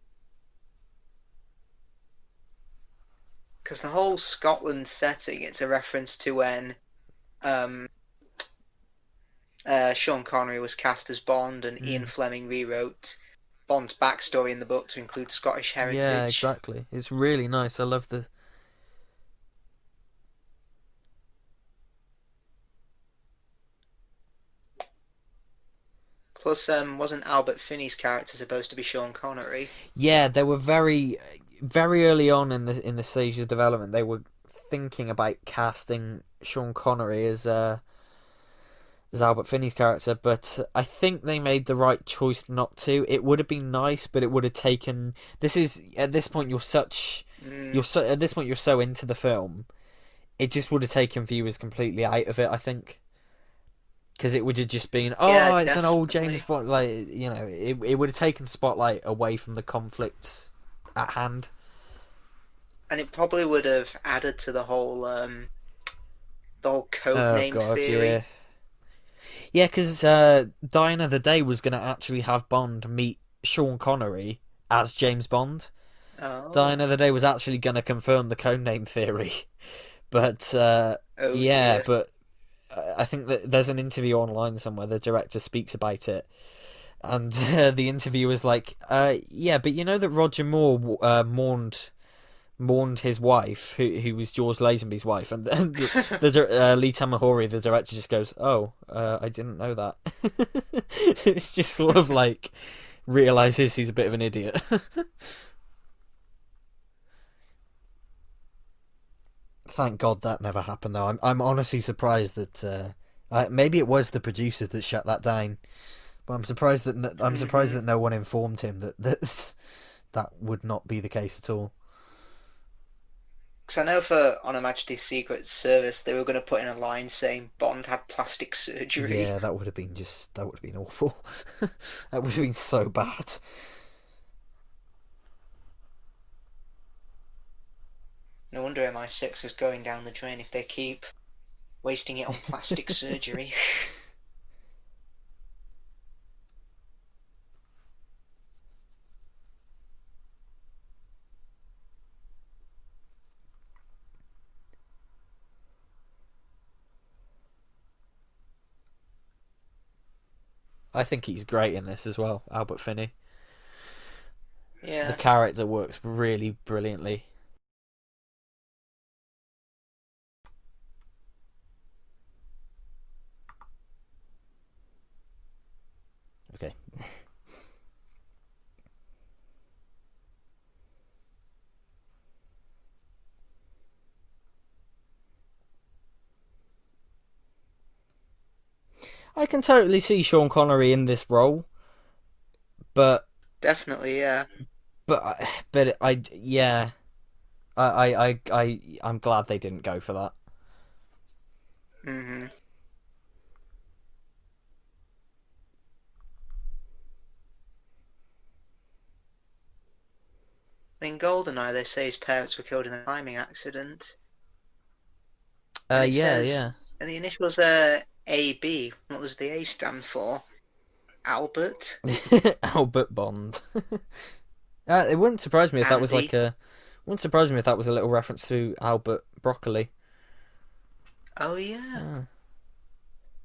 Because the whole Scotland setting, it's a reference to when um, Sean Connery was cast as Bond, and Ian Mm. Fleming rewrote Bond's backstory in the book to include Scottish Yeah, heritage. exactly. It's really nice. I love the. Plus, wasn't Albert Finney's character supposed to be Sean Connery? Yeah, they were very early on in the stage of development. They were thinking about casting Sean Connery as Albert Finney's character, but I think they made the right choice not to. It would have been nice, but it would have taken. This is at this point Mm, at this point you're so into the film. It just would have taken viewers completely out of it. I think because it would have just been, yeah, oh, it's an old James definitely. Bond. Like it would have taken spotlight away from the conflict at hand. And it probably would have added to the whole code Oh name God, yeah, theory. yeah. Because Die Another Day was going to actually have Bond meet Sean Connery as James Bond. Die Oh, Another Day was actually going to confirm the codename theory, but oh yeah, dear. but I think that there's an interview online somewhere. The director speaks about it, and the interviewer is like, "Yeah, but you know that Roger Moore mourned his wife, who was George Lazenby's wife," and then Lee Tamahori, the director, just goes, "Oh, I didn't know that." It's just sort of like realizes he's a bit of an idiot. Thank God that never happened, though. I'm honestly surprised that maybe it was the producers that shut that down. But I'm surprised Hmm. that no one informed him that that would not be the case at all. Because I know for On Her Majesty's Secret Service, they were going to put in a line saying Bond had plastic surgery. Yeah, that would have been awful. That would have been so bad. No wonder MI6 is going down the drain if they keep wasting it on plastic surgery. I think he's great in this as well, Albert Finney. The Yeah, character works really brilliantly. Okay. I can totally see Sean Connery in this role, but definitely, yeah. yeah, I'm glad they didn't go for that. Hmm. In GoldenEye, they say his parents were killed in a climbing accident. And it Yeah, says, yeah. and the initials AB. What does the A stand for? Albert? Albert Bond. It wouldn't surprise me if that was Andy? like a. Wouldn't surprise me if that was a little reference to Albert Broccoli. Oh, yeah.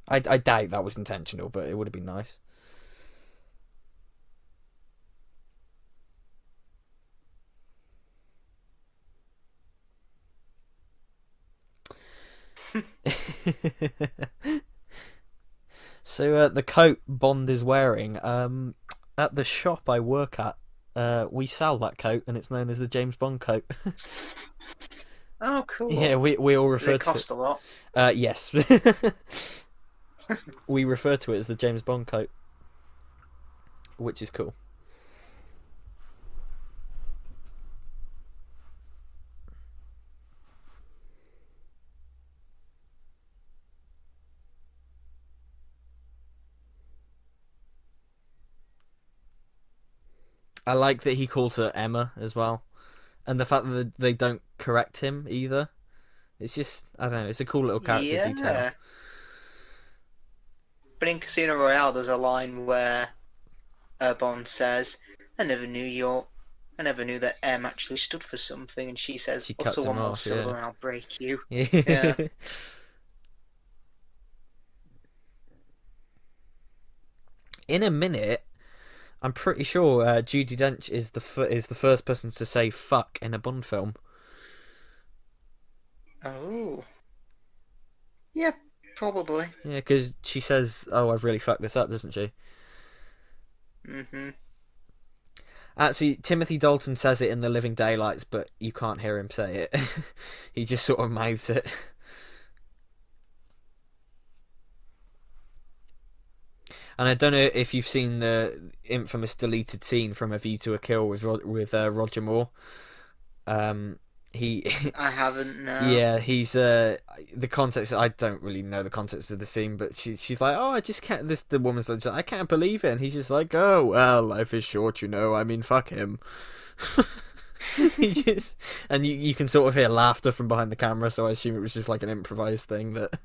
I doubt that was intentional, but it would have been nice. So the coat Bond is wearing, at the shop I work at, we sell that coat, and it's known as the James Bond coat. Oh, cool. Yeah, we all Does refer it to cost a lot? yes, we refer to it as the James Bond coat, which is cool. I like that he calls her Emma as well, and the fact that they don't correct him either. It's just, I don't know, it's a cool little character detail. Yeah. But in Casino Royale, there's a line where Bond says, I never knew that M actually stood for something, and she says, She cuts utter him one more off, syllable yeah. and I'll break you. Yeah. Yeah. In a minute, I'm pretty sure Judi Dench is the first person to say "fuck" in a Bond film. Oh. Yeah, probably. Yeah, because she says, "Oh, I've really fucked this up," doesn't she? Mm-hmm. Actually, Timothy Dalton says it in The Living Daylights, but you can't hear him say it. He just sort of mouths it. And I don't know if you've seen the infamous deleted scene from A View to a Kill with Roger Moore. He I haven't, no. Yeah, he's the context. I don't really know the context of the scene, but she's like, "Oh, I just can't." The woman's like, "I can't believe it," and he's just like, "Oh well, life is short, you know. I mean, fuck him." He just, and you can sort of hear laughter from behind the camera, so I assume it was just like an improvised thing that.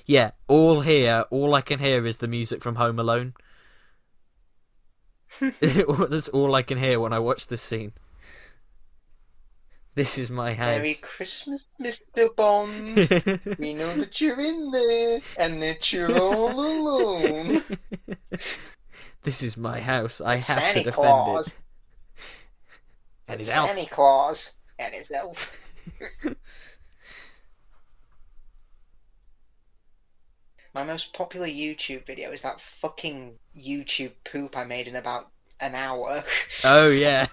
Yeah, all I can hear is the music from Home Alone. That's all I can hear when I watch this scene. This is my Merry house. Christmas, Mr. Bond. We know that you're in there and that you're all alone. This is my house. I have Santa to defend Claus. it. And his elf. Santa Claus and his elf. My most popular YouTube video is that fucking YouTube poop I made in about an hour. Oh yeah.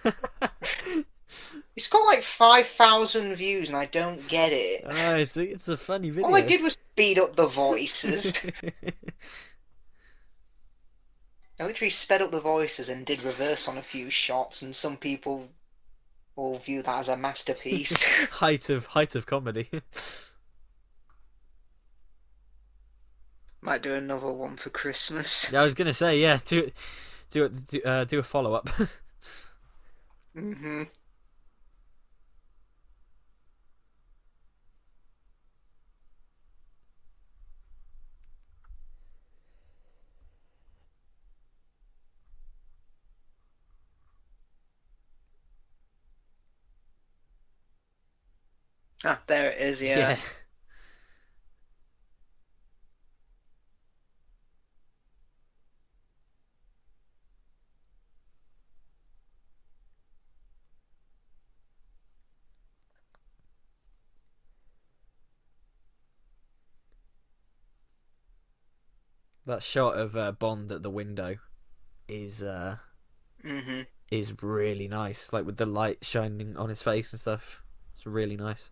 It's got like 5,000 views and I don't get it. Oh, it's a funny video. All I did was speed up the voices. I literally sped up the voices and did reverse on a few shots, and some people will view that as a masterpiece. height of comedy. Might do another one for Christmas. Yeah, I was gonna say, yeah, do a follow up. Mm-hmm. Ah, there it is, yeah. Yeah. That shot of Bond at the window is Mm-hmm. is really nice, like with the light shining on his face and stuff. It's really nice.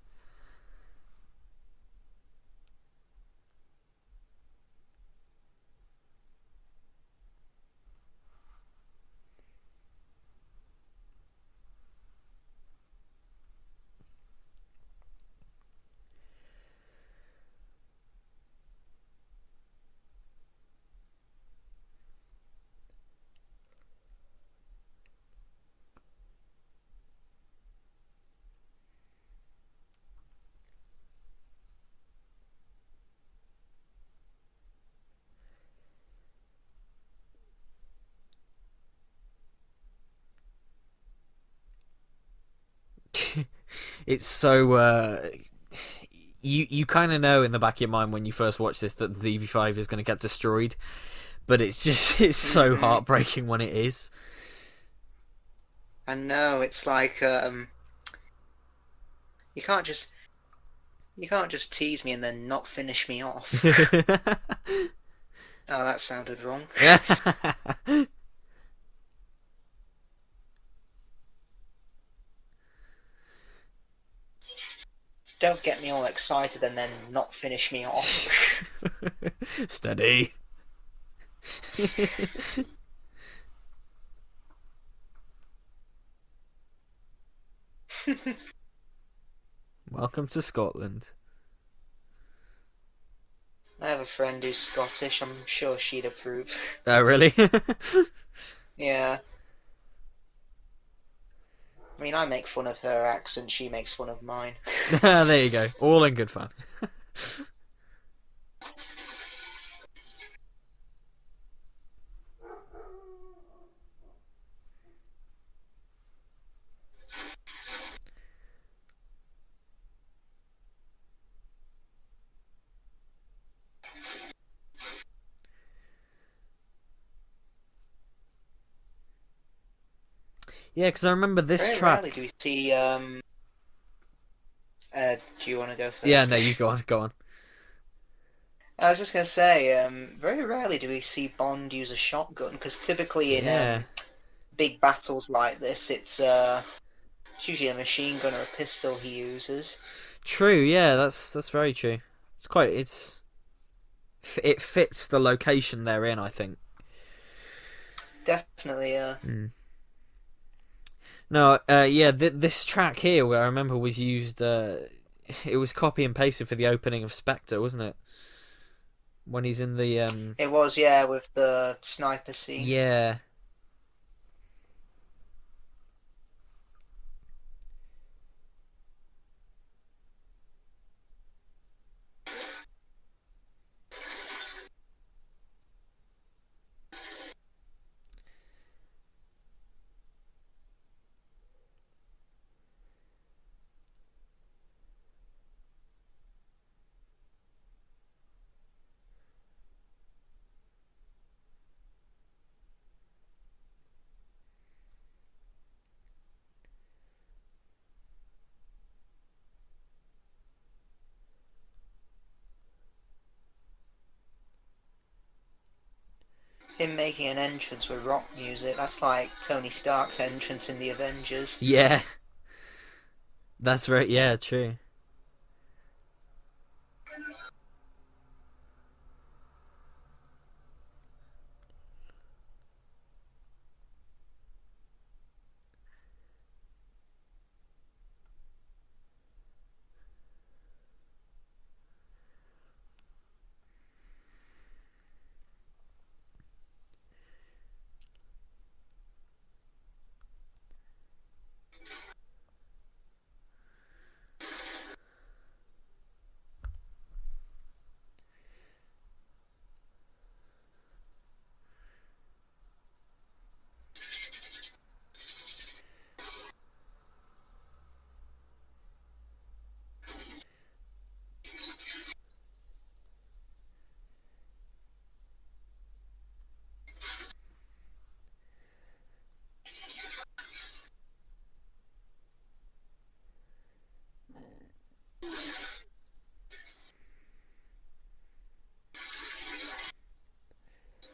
It's so you kind of know in the back of your mind when you first watch this that the DV5 is going to get destroyed, but it's so heartbreaking when it is. I know, it's like you can't just tease me and then not finish me off. Oh, that sounded wrong. Don't get me all excited and then not finish me off. Steady. Welcome to Scotland. I have a friend who's Scottish. I'm sure she'd approve. Oh, really? Yeah. I mean, I make fun of her accent, she makes fun of mine. There you go. All in good fun. Yeah, because I remember this Very track. rarely do we see. Do you want to go first? Yeah, no, you go on. Go on. I was just gonna say, very rarely do we see Bond use a shotgun because typically in big battles like this, it's usually a machine gun or a pistol he uses. True. Yeah, that's very true. It fits the location they're in, I think. Definitely, No, yeah, this track here, where I remember was used. It was copy and pasted for the opening of Spectre, wasn't it? When he's in the It was, yeah, with the sniper scene. Yeah. Him making an entrance with rock music, that's like Tony Stark's entrance in the Avengers. Yeah. That's right. Yeah, true.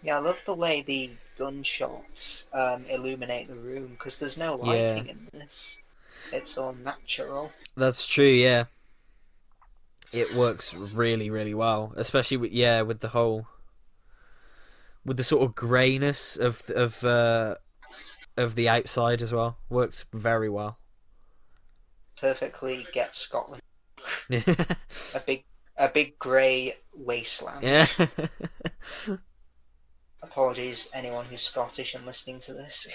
Yeah, I love the way the gunshots illuminate the room because there's no Yeah. lighting in this. It's all natural. That's true. Yeah. It works really, really well, especially with the sort of greyness of the outside as well. Works very well. Perfectly get Scotland. Yeah. A big grey wasteland. Yeah. Apologies, anyone who's Scottish and listening to this.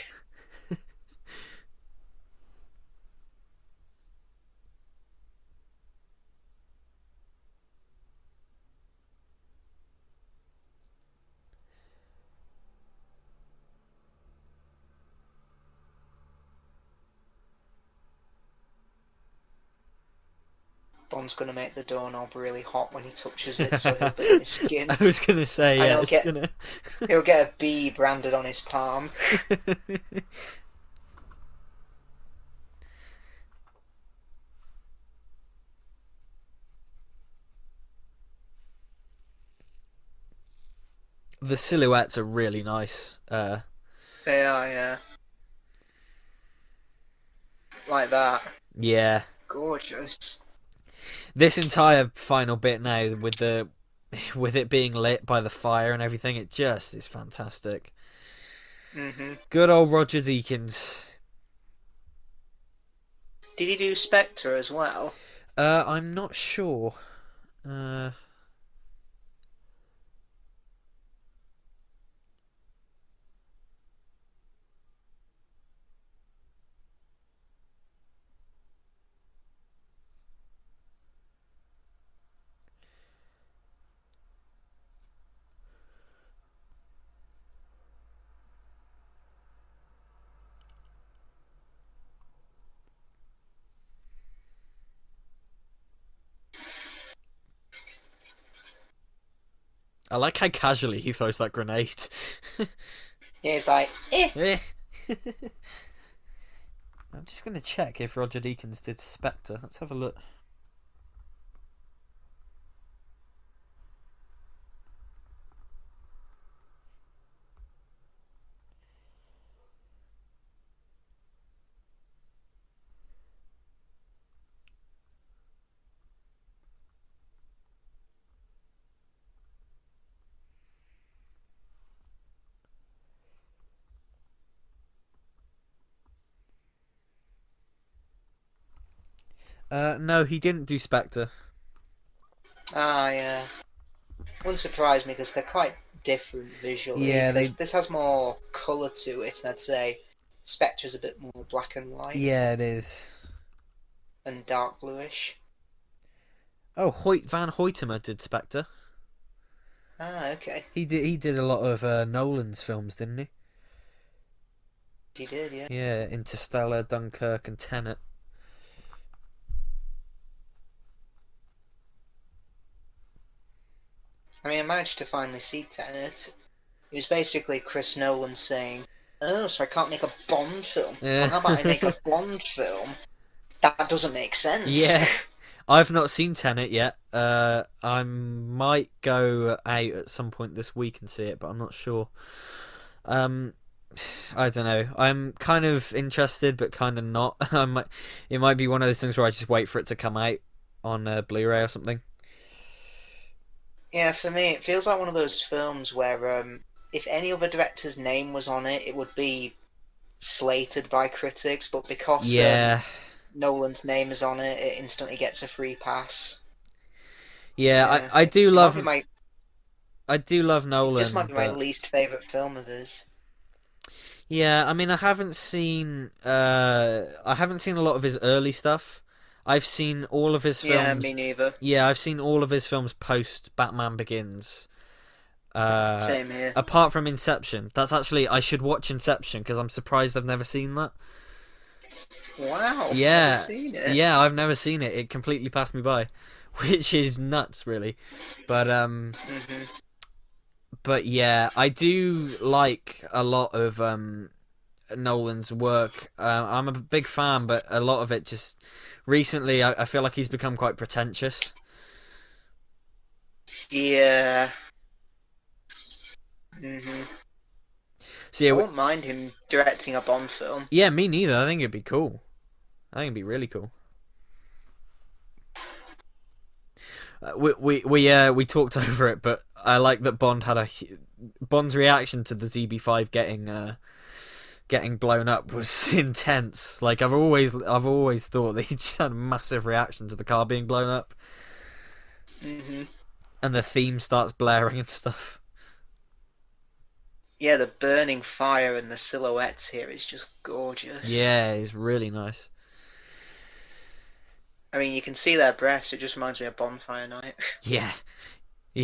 Bond's gonna make the doorknob really hot when he touches it, so he'll burn his skin. I was gonna say, And yeah, it's gonna. he'll get a bee branded on his palm. The silhouettes are really nice. They are, yeah. Like that. Yeah. Gorgeous. This entire final bit now with it being lit by the fire and everything, it just is fantastic. Good old Roger Deakins. Did he do Spectre as well? I'm not sure. I like how casually he throws that grenade. Yeah, it's like, eh. I'm just going to check if Roger Deakins did Spectre. Let's have a look. No, he didn't do Spectre. Ah, yeah. Wouldn't surprise me because they're quite different visually. Yeah, this has more colour to it, and I'd say Spectre's a bit more black and white. Yeah, it is. And dark bluish. Oh, Van Hoytema did Spectre. Ah, okay. He did a lot of Nolan's films, didn't he? He did, yeah. Yeah, Interstellar, Dunkirk, and Tenet. I mean, I managed to finally see Tenet. It was basically Chris Nolan saying, "Oh, so I can't make a Bond film? Well, how about I make a Bond film? That doesn't make sense." Yeah, I've not seen Tenet yet. I might go out at some point this week and see it, but I'm not sure. I don't know. I'm kind of interested, but kind of not. It might be one of those things where I just wait for it to come out on Blu-ray or something. Yeah, for me, it feels like one of those films where if any other director's name was on it, it would be slated by critics, but because Nolan's name is on it, it instantly gets a free pass. Yeah, I do love... I do love Nolan. It just might be my least favourite film of his. Yeah, I mean, I haven't seen a lot of his early stuff. I've seen all of his films. Yeah, me neither. Yeah, I've seen all of his films post Batman Begins. Same here. Apart from Inception. That's actually... I should watch Inception, because I'm surprised I've never seen that. Wow. Yeah. Never seen it. Yeah, I've never seen it. It completely passed me by. Which is nuts, really. But, But yeah, I do like a lot of Nolan's work. I'm a big fan, but a lot of it just... Recently, I feel like he's become quite pretentious. Yeah. So yeah, I wouldn't mind him directing a Bond film. Yeah, me neither. I think it'd be cool. I think it'd be really cool. We talked over it, but I like that Bond's reaction to the ZB5 getting blown up was intense. Like I've always thought that he just had a massive reaction to the car being blown up. And the theme starts blaring and stuff. Yeah, the burning fire and the silhouettes here is just gorgeous. Yeah, it's really nice. I mean, you can see their breaths. It just reminds me of Bonfire Night. Yeah.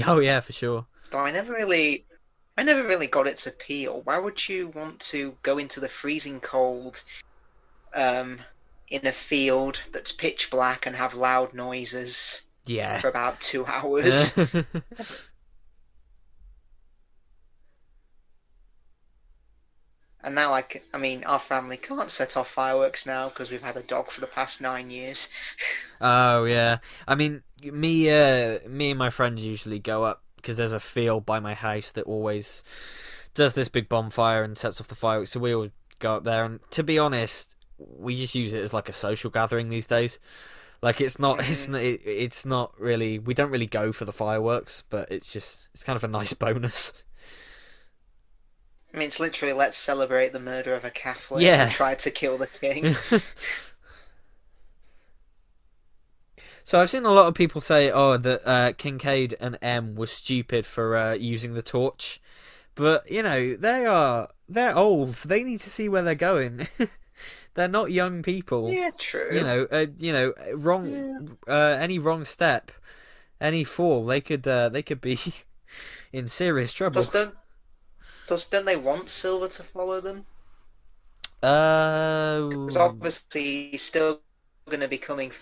Oh yeah, for sure. So I never really got its appeal. Why would you want to go into the freezing cold, in a field that's pitch black and have loud noises Yeah. for about 2 hours. And now I mean, our family can't set off fireworks now because we've had a dog for the past 9 years. Oh yeah. I mean, me and my friends usually go up because there's a field by my house that always does this big bonfire and sets off the fireworks. So we all go up there, and to be honest, we just use it as like a social gathering these days. Like it's not really, we don't really go for the fireworks, but it's kind of a nice bonus. I mean, it's literally let's celebrate the murder of a Catholic Yeah. who tried to kill the king. So I've seen a lot of people say, that Kincaid and M were stupid for using the torch, but they're old. They need to see where they're going. They're not young people. Yeah, true. Wrong. Any wrong step, any fall, they could be in serious trouble. Plus, don't they want Silver to follow them? Uh, Because obviously he's still going to be coming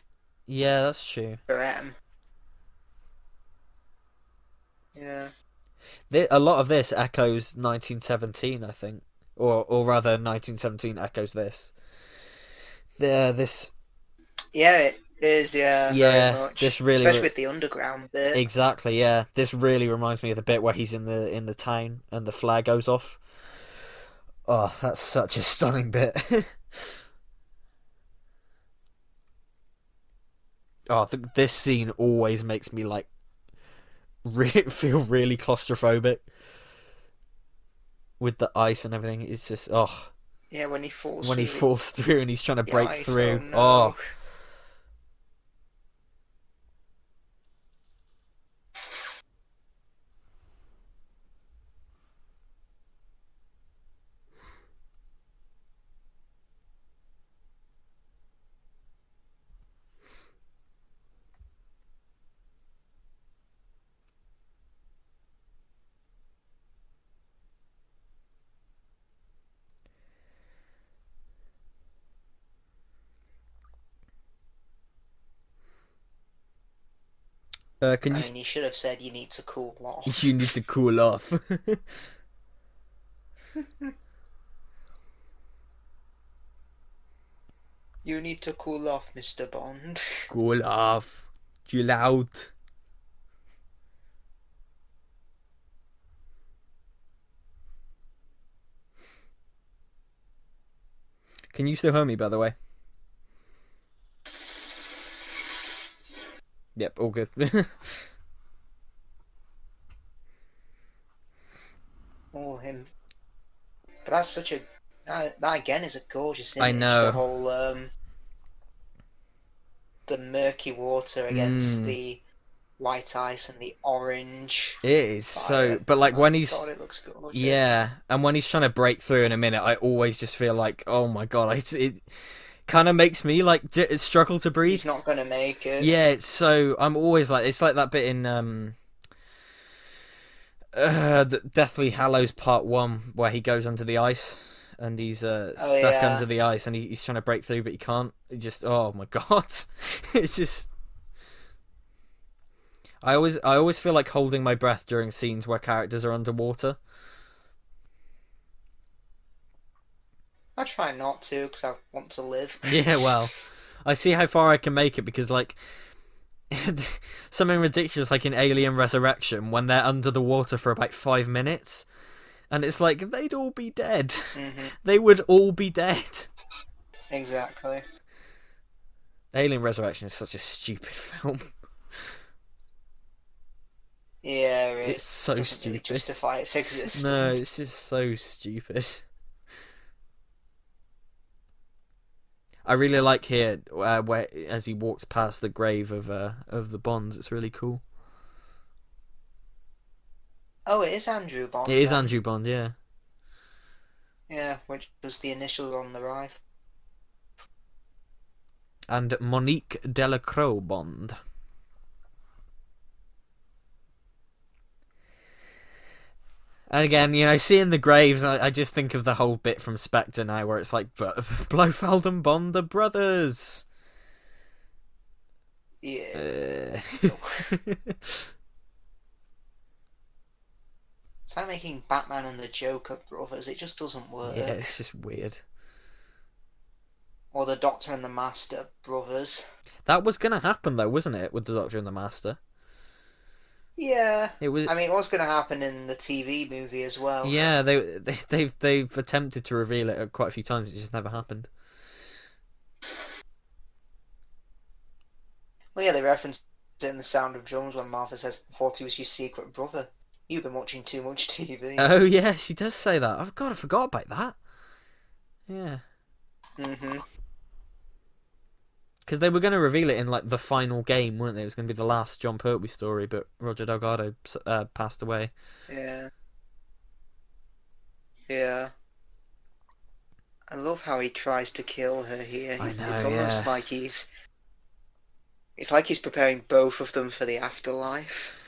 yeah, that's true. for M. Yeah. A lot of this echoes 1917, I think, or rather, 1917 echoes this. This. Yeah, it is. Yeah. Yeah, Very much. this really, especially with the underground bit. exactly. Yeah, this really reminds me of the bit where he's in the town and the flare goes off. Oh, that's such a stunning bit. Oh, this scene always makes me like feel really claustrophobic with the ice and everything. It's just Yeah, when he falls. when he falls through and he's trying to the break ice, through. Oh, no. Oh, can I you? mean, he should have said you need to cool off. You need to cool off. You need to cool off, Mr. Bond. Cool off. Chill out. Can you still hear me, by the way? Yep, all good. Oh, him. But that's such a. That again is a gorgeous I image. know. The whole the murky water against the white ice and the orange. It is fire. so, but like when God, he's, it looks gorgeous. yeah, and when he's trying to break through in a minute, I always just feel like, oh my god, it kind of makes me like struggle to breathe. He's not gonna make it. Yeah, it's so, I'm always like, it's like that bit in the Deathly Hallows Part 1 where he goes under the ice and he's stuck under the ice and he's trying to break through but he can't. It just, oh my god. It's just, I always feel like holding my breath during scenes where characters are underwater. I try not to because I want to live. Yeah, well, I see how far I can make it because like something ridiculous like in Alien Resurrection when they're under the water for about 5 minutes and it's like they'd all be dead. Mm-hmm. They would all be dead. Exactly. Alien Resurrection is such a stupid film. Yeah, It's so doesn't really stupid. justify its existence. No, it's just so stupid. I really like here where as he walks past the grave of the Bonds. It's really cool. Oh, it is Andrew Bond. It is then. Andrew Bond, yeah. Yeah, which was the initials on the rifle. And Monique Delacroix Bond. And again, seeing the graves, I just think of the whole bit from Spectre now, where it's like, Blofeld and Bond are brothers. Yeah. It's like making Batman and the Joker brothers. It just doesn't work. Yeah, it's just weird. Or the Doctor and the Master brothers. That was gonna happen though, wasn't it, with the Doctor and the Master? Yeah. It was. I mean, it was going to happen in the TV movie as well. Yeah, they've attempted to reveal it quite a few times. It just never happened. Well, yeah, they referenced it in The Sound of Drums when Martha says, "I thought he was your secret brother. You've been watching too much TV." Oh yeah, she does say that. Oh God, I forgot about that. Yeah. Mm-hmm. Because they were going to reveal it in like the final game, weren't they? It was going to be the last John Pertwee story, but Roger Delgado passed away. Yeah. Yeah. I love how he tries to kill her here. It's almost like it's like he's preparing both of them for the afterlife.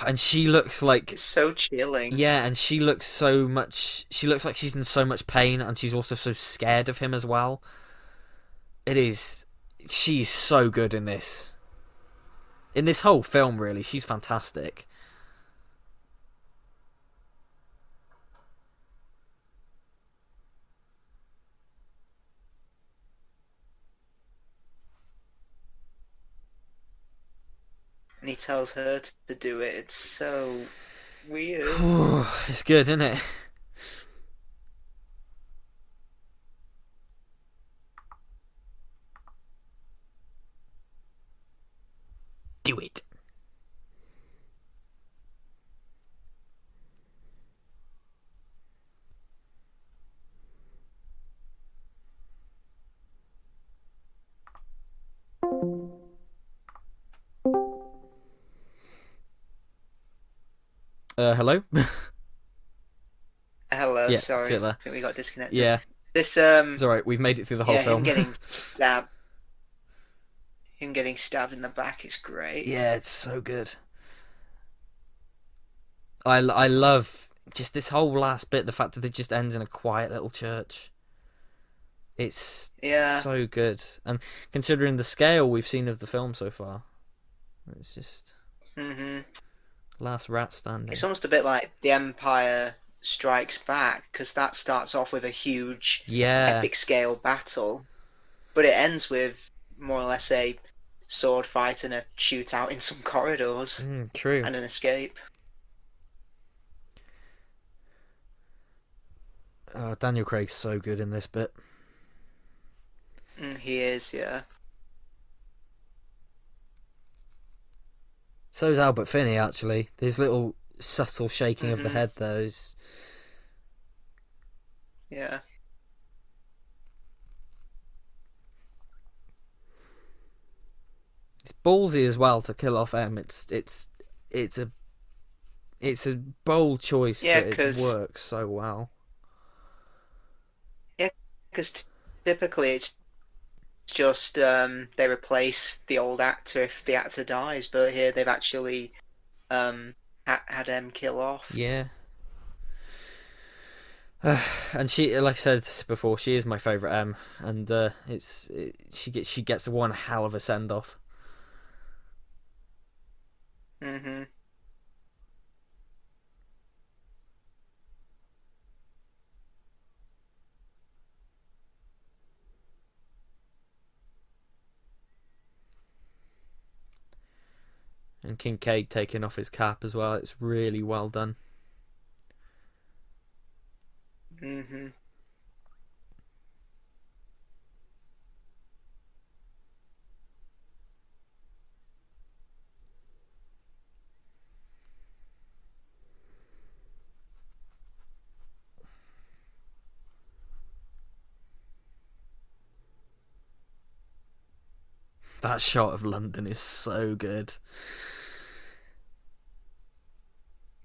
And she looks like... It's so chilling. Yeah, and she looks like she's in so much pain, and she's also so scared of him as well. She's so good in this. In this whole film, really. She's fantastic. And he tells her to do it. It's so weird. It's good, isn't it? Do it. Hello? Hello, yeah, sorry. I think we got disconnected. Yeah. This It's alright, we've made it through the whole film. Him getting stabbed. Him getting stabbed in the back is great. Yeah, it's so good. I love just this whole last bit, the fact that it just ends in a quiet little church. It's so good. And considering the scale we've seen of the film so far, it's just... Last rat standing. It's almost a bit like The Empire Strikes Back, because that starts off with a huge epic scale battle, but it ends with more or less a sword fight and a shootout in some corridors. True. And an escape. Daniel Craig's so good in this bit. He is, yeah. So is Albert Finney, actually. His little subtle shaking of the head there is... Yeah. It's ballsy as well to kill off M. It's a bold choice, but it works so well. Yeah, because typically it's just they replace the old actor if the actor dies, but here they've actually had M kill off. Yeah. And she, like I said before, she is my favourite M, and she gets one hell of a send off. And Kincaid taking off his cap as well. It's really well done. That shot of London is so good.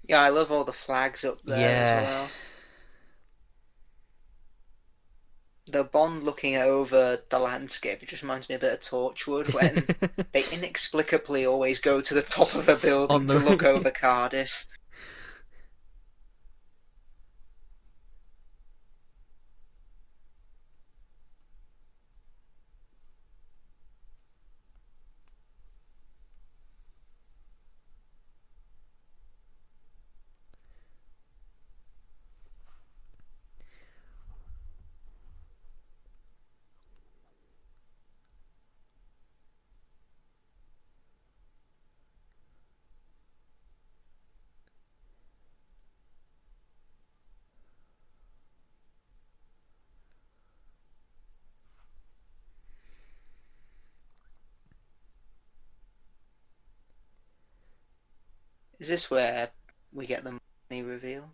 Yeah, I love all the flags up there as well. The Bond looking over the landscape, it just reminds me a bit of Torchwood when they inexplicably always go to the top of a building to look over Cardiff. Is this where we get the money reveal?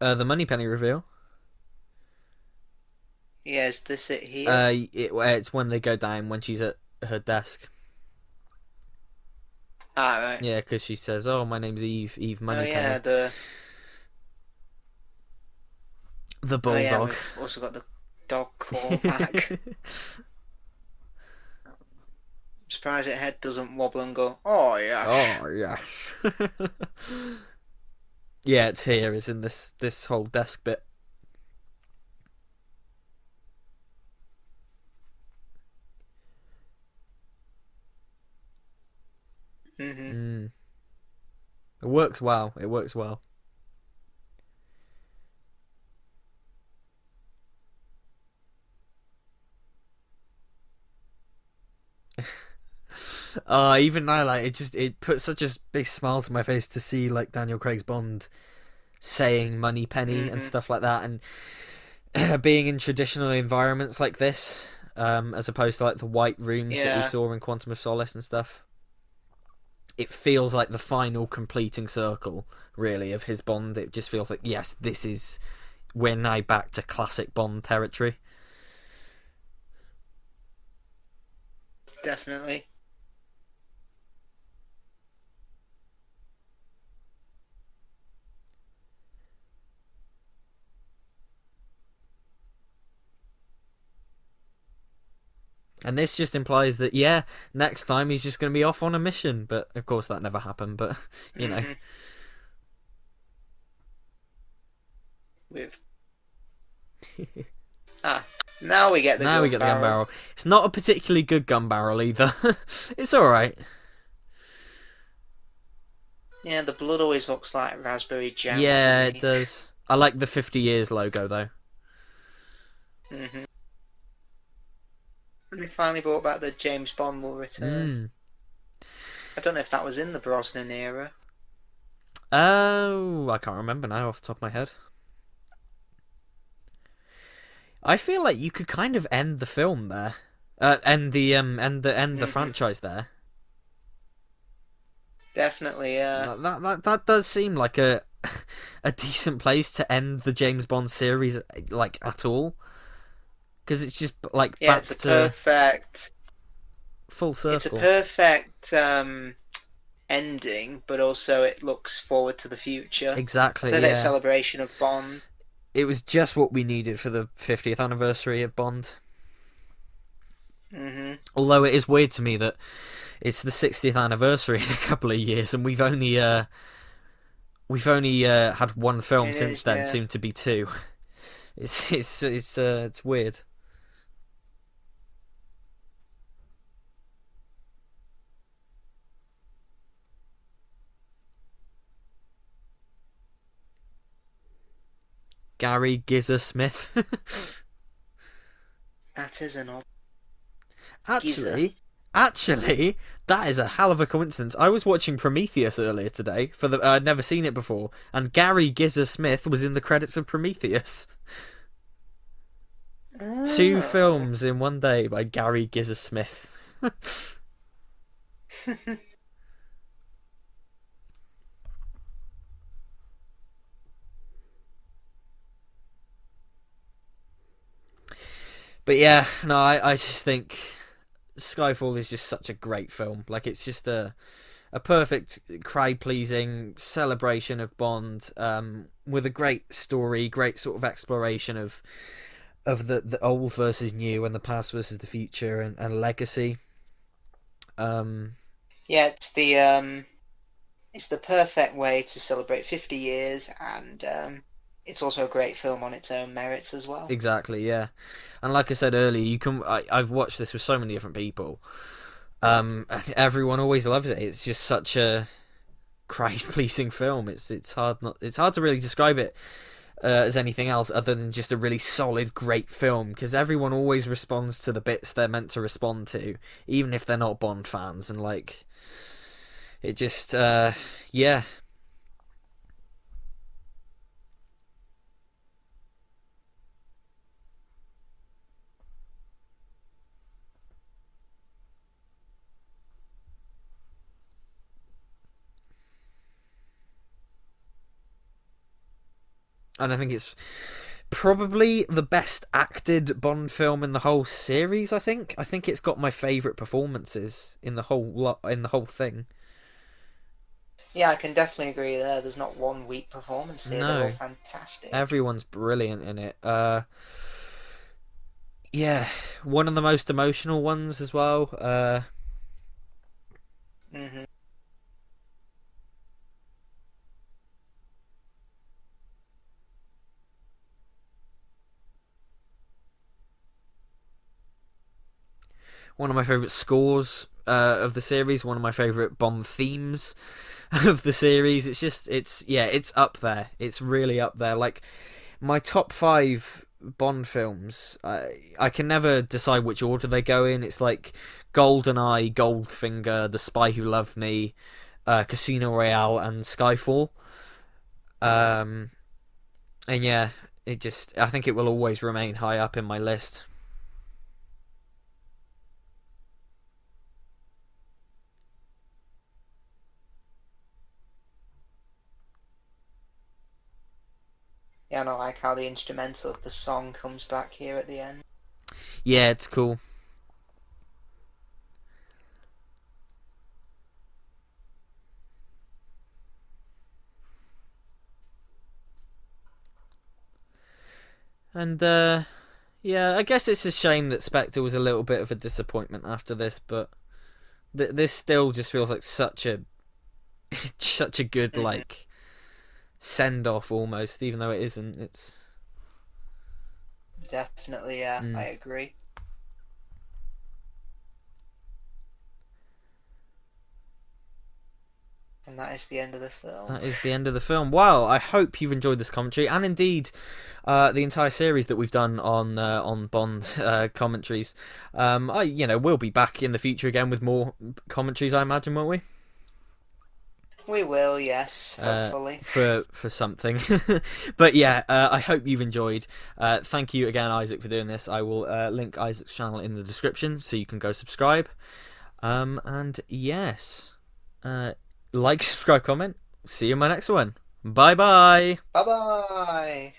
The Moneypenny reveal. Yeah, is this it here? It's when they go down when she's at her desk. Ah, right. Yeah, because she says, "Oh, my name's Eve. Eve Oh Moneypenny." yeah, The oh yeah, bulldog. we've also got the dog call back. I'm surprised its head doesn't wobble and go, "Oh yeah." Oh yes. Yeah, it's here. It's in this whole desk bit. Mm-hmm. It works well. It works well. Even now, like it puts such a big smile to my face to see like Daniel Craig's Bond saying "money penny" and stuff like that, and being in traditional environments like this, as opposed to like the white rooms that we saw in Quantum of Solace and stuff. It feels like the final completing circle, really, of his Bond. It just feels like, yes, we're now back to classic Bond territory. Definitely. And this just implies that, yeah, next time he's just going to be off on a mission. But, of course, that never happened. But, you know. Now we get the gun barrel. It's not a particularly good gun barrel either. It's alright. Yeah, the blood always looks like raspberry jam. Yeah, it does. I like the 50 years logo, though. Mm-hmm. And they finally brought back the James Bond will return. I don't know if that was in the Brosnan era. Oh, I can't remember now off the top of my head. I feel like you could kind of end the film there, end the franchise there. Definitely, yeah. That does seem like a decent place to end the James Bond series, like at all, because it's just like back it's a to perfect full circle. It's a perfect ending, but also it looks forward to the future. Exactly, a perfect celebration of Bond. It was just what we needed for the 50th anniversary of Bond. Mm-hmm. Although it is weird to me that it's the 60th anniversary in a couple of years, and we've only had one film since then, soon to be two. It's weird. Gary Gizzer Smith. That is an odd. Actually, that is a hell of a coincidence. I was watching Prometheus earlier today I'd never seen it before, and Gary Gizzer Smith was in the credits of Prometheus. 2 films in one day by Gary Gizzer Smith. But yeah, no, I just think Skyfall is just such a great film. Like, it's just a perfect crowd-pleasing celebration of Bond, with a great story, great sort of exploration of the old versus new and the past versus the future and legacy. Yeah, it's the perfect way to celebrate 50 years, and it's also a great film on its own merits as well. Exactly, yeah. And like I said earlier, I've watched this with so many different people. Everyone always loves it. It's just such a crowd-pleasing film. It's hard to really describe it as anything else other than just a really solid, great film, because everyone always responds to the bits they're meant to respond to, even if they're not Bond fans, and like it just yeah. and I think it's probably the best acted Bond film in the whole series. I think it's got my favourite performances in the whole thing. Yeah, I can definitely agree there. There's not one weak performance here. No. They're all fantastic. Everyone's brilliant in it. Yeah, one of the most emotional ones as well. Mm-hmm. One of my favourite scores of the series. One of my favourite Bond themes of the series. It's up there. It's really up there. Like, my top 5 Bond films, I can never decide which order they go in. It's like GoldenEye, Goldfinger, The Spy Who Loved Me, Casino Royale, and Skyfall. And yeah, I think it will always remain high up in my list. Yeah, and I like how the instrumental of the song comes back here at the end. Yeah, it's cool. And yeah, I guess it's a shame that Spectre was a little bit of a disappointment after this, but this still just feels like such a good like send off almost, even though it isn't. It's definitely, yeah, I agree. And that is the end of the film. That is the end of the film. Well, I hope you've enjoyed this commentary, and indeed the entire series that we've done on Bond commentaries. We'll be back in the future again with more commentaries, I imagine, won't we? We will, yes, hopefully. For something. But yeah, I hope you've enjoyed. Thank you again, Isaac, for doing this. I will link Isaac's channel in the description so you can go subscribe. And yes, like, subscribe, comment. See you in my next one. Bye bye. Bye bye.